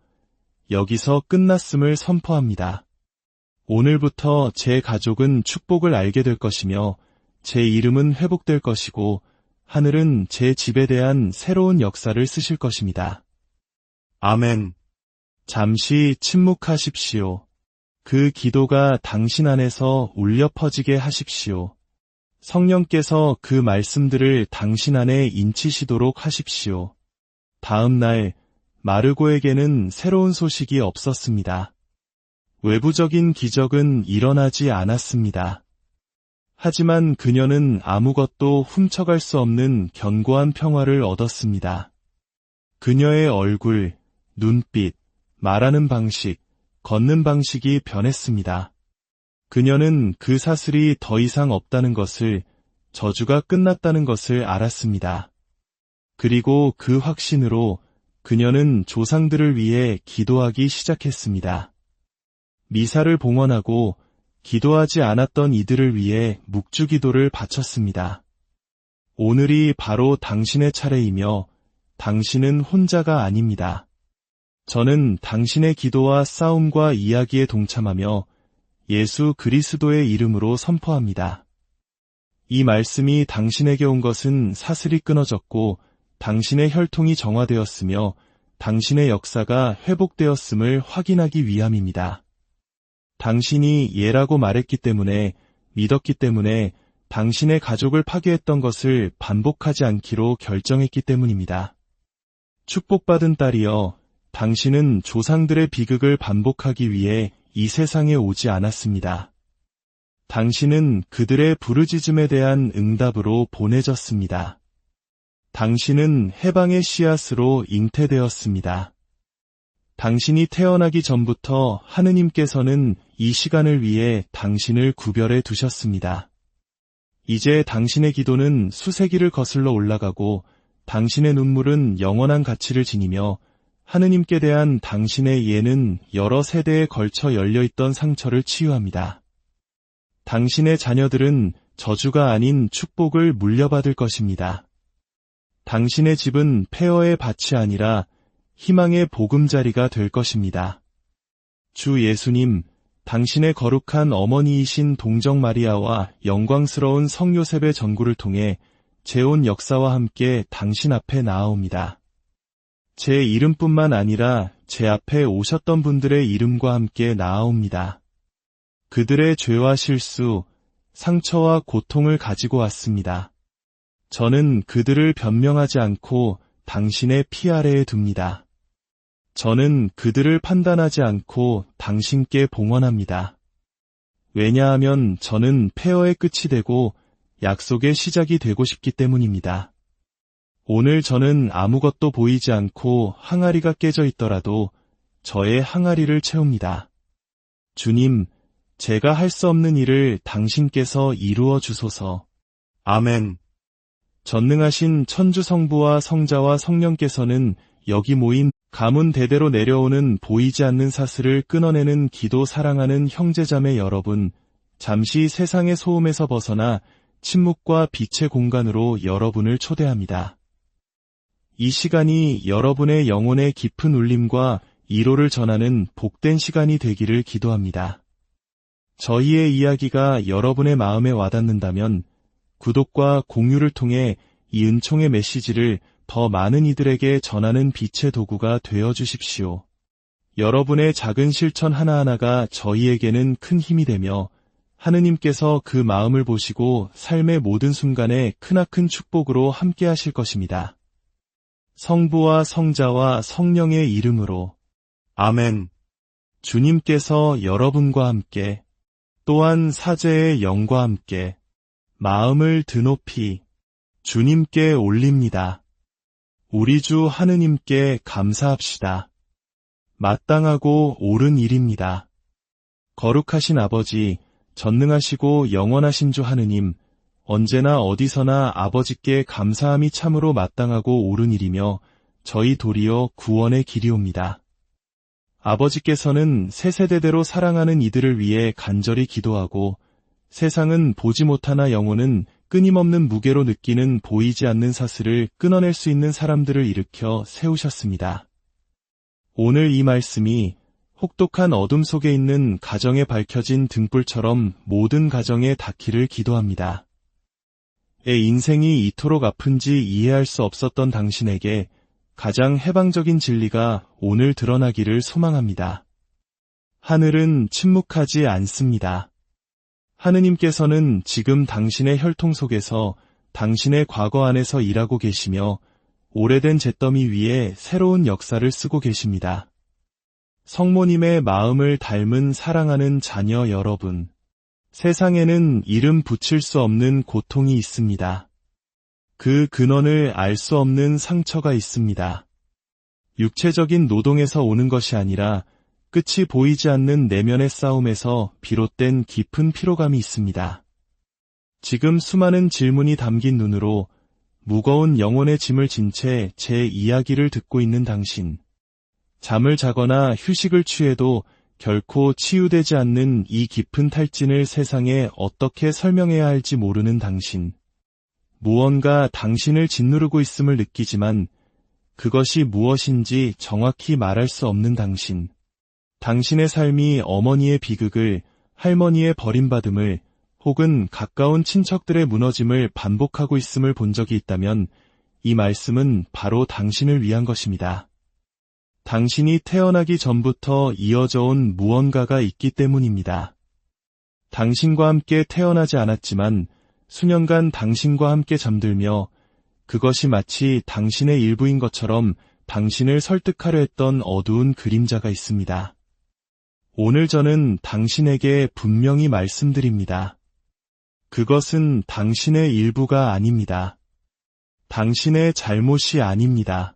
여기서 끝났음을 선포합니다. 오늘부터 제 가족은 축복을 알게 될 것이며 제 이름은 회복될 것이고 하늘은 제 집에 대한 새로운 역사를 쓰실 것입니다. 아멘. 잠시 침묵하십시오. 그 기도가 당신 안에서 울려 퍼지게 하십시오. 성령께서 그 말씀들을 당신 안에 인치시도록 하십시오. 다음 날 마르고에게는 새로운 소식이 없었습니다. 외부적인 기적은 일어나지 않았습니다. 하지만 그녀는 아무것도 훔쳐갈 수 없는 견고한 평화를 얻었습니다. 그녀의 얼굴, 눈빛, 말하는 방식, 걷는 방식이 변했습니다. 그녀는 그 사슬이 더 이상 없다는 것을, 저주가 끝났다는 것을 알았습니다. 그리고 그 확신으로 그녀는 조상들을 위해 기도하기 시작했습니다. 미사를 봉헌하고 기도하지 않았던 이들을 위해 묵주기도를 바쳤습니다. 오늘이 바로 당신의 차례이며 당신은 혼자가 아닙니다. 저는 당신의 기도와 싸움과 이야기에 동참하며 예수 그리스도의 이름으로 선포합니다. 이 말씀이 당신에게 온 것은 사슬이 끊어졌고 당신의 혈통이 정화되었으며 당신의 역사가 회복되었음을 확인하기 위함입니다. 당신이 예라고 말했기 때문에, 믿었기 때문에 당신의 가족을 파괴했던 것을 반복하지 않기로 결정했기 때문입니다. 축복받은 딸이여, 당신은 조상들의 비극을 반복하기 위해 이 세상에 오지 않았습니다. 당신은 그들의 부르짖음에 대한 응답으로 보내졌습니다. 당신은 해방의 씨앗으로 잉태되었습니다. 당신이 태어나기 전부터 하느님께서는 이 시간을 위해 당신을 구별해 두셨습니다. 이제 당신의 기도는 수세기를 거슬러 올라가고 당신의 눈물은 영원한 가치를 지니며 하느님께 대한 당신의 예는 여러 세대에 걸쳐 열려있던 상처를 치유합니다. 당신의 자녀들은 저주가 아닌 축복을 물려받을 것입니다. 당신의 집은 폐허의 밭이 아니라 희망의 보금자리가 될 것입니다. 주 예수님, 당신의 거룩한 어머니이신 동정 마리아와 영광스러운 성 요셉의 전구를 통해 재혼 역사와 함께 당신 앞에 나아옵니다. 제 이름뿐만 아니라 제 앞에 오셨던 분들의 이름과 함께 나아옵니다. 그들의 죄와 실수, 상처와 고통을 가지고 왔습니다. 저는 그들을 변명하지 않고 당신의 피 아래에 둡니다. 저는 그들을 판단하지 않고 당신께 봉헌합니다. 왜냐하면 저는 폐허의 끝이 되고 약속의 시작이 되고 싶기 때문입니다. 오늘 저는 아무것도 보이지 않고 항아리가 깨져 있더라도 저의 항아리를 채웁니다. 주님, 제가 할 수 없는 일을 당신께서 이루어 주소서. 아멘. 전능하신 천주성부와 성자와 성령께서는 여기 모인 가문 대대로 내려오는 보이지 않는 사슬을 끊어내는 기도 사랑하는 형제자매 여러분, 잠시 세상의 소음에서 벗어나 침묵과 빛의 공간으로 여러분을 초대합니다. 이 시간이 여러분의 영혼의 깊은 울림과 위로를 전하는 복된 시간이 되기를 기도합니다. 저희의 이야기가 여러분의 마음에 와닿는다면 구독과 공유를 통해 이 은총의 메시지를 더 많은 이들에게 전하는 빛의 도구가 되어 주십시오. 여러분의 작은 실천 하나하나가 저희에게는 큰 힘이 되며 하느님께서 그 마음을 보시고 삶의 모든 순간에 크나큰 축복으로 함께 하실 것입니다. 성부와 성자와 성령의 이름으로 아멘. 주님께서 여러분과 함께 또한 사제의 영과 함께 마음을 드높이 주님께 올립니다. 우리 주 하느님께 감사합시다. 마땅하고 옳은 일입니다. 거룩하신 아버지, 전능하시고 영원하신 주 하느님, 언제나 어디서나 아버지께 감사함이 참으로 마땅하고 옳은 일이며 저희 도리어 구원의 길이옵니다. 아버지께서는 세세대대로 사랑하는 이들을 위해 간절히 기도하고 세상은 보지 못하나 영혼은 끊임없는 무게로 느끼는 보이지 않는 사슬을 끊어낼 수 있는 사람들을 일으켜 세우셨습니다. 오늘 이 말씀이 혹독한 어둠 속에 있는 가정에 밝혀진 등불처럼 모든 가정에 닿기를 기도합니다. 내 인생이 이토록 아픈지 이해할 수 없었던 당신에게 가장 해방적인 진리가 오늘 드러나기를 소망합니다. 하늘은 침묵하지 않습니다. 하느님께서는 지금 당신의 혈통 속에서 당신의 과거 안에서 일하고 계시며 오래된 잿더미 위에 새로운 역사를 쓰고 계십니다. 성모님의 마음을 닮은 사랑하는 자녀 여러분, 세상에는 이름 붙일 수 없는 고통이 있습니다. 그 근원을 알 수 없는 상처가 있습니다. 육체적인 노동에서 오는 것이 아니라 끝이 보이지 않는 내면의 싸움에서 비롯된 깊은 피로감이 있습니다. 지금 수많은 질문이 담긴 눈으로 무거운 영혼의 짐을 진 채 제 이야기를 듣고 있는 당신, 잠을 자거나 휴식을 취해도 결코 치유되지 않는 이 깊은 탈진을 세상에 어떻게 설명해야 할지 모르는 당신, 무언가 당신을 짓누르고 있음을 느끼지만 그것이 무엇인지 정확히 말할 수 없는 당신, 당신의 삶이 어머니의 비극을, 할머니의 버림받음을, 혹은 가까운 친척들의 무너짐을 반복하고 있음을 본 적이 있다면 이 말씀은 바로 당신을 위한 것입니다. 당신이 태어나기 전부터 이어져 온 무언가가 있기 때문입니다. 당신과 함께 태어나지 않았지만 수년간 당신과 함께 잠들며 그것이 마치 당신의 일부인 것처럼 당신을 설득하려 했던 어두운 그림자가 있습니다. 오늘 저는 당신에게 분명히 말씀드립니다. 그것은 당신의 일부가 아닙니다. 당신의 잘못이 아닙니다.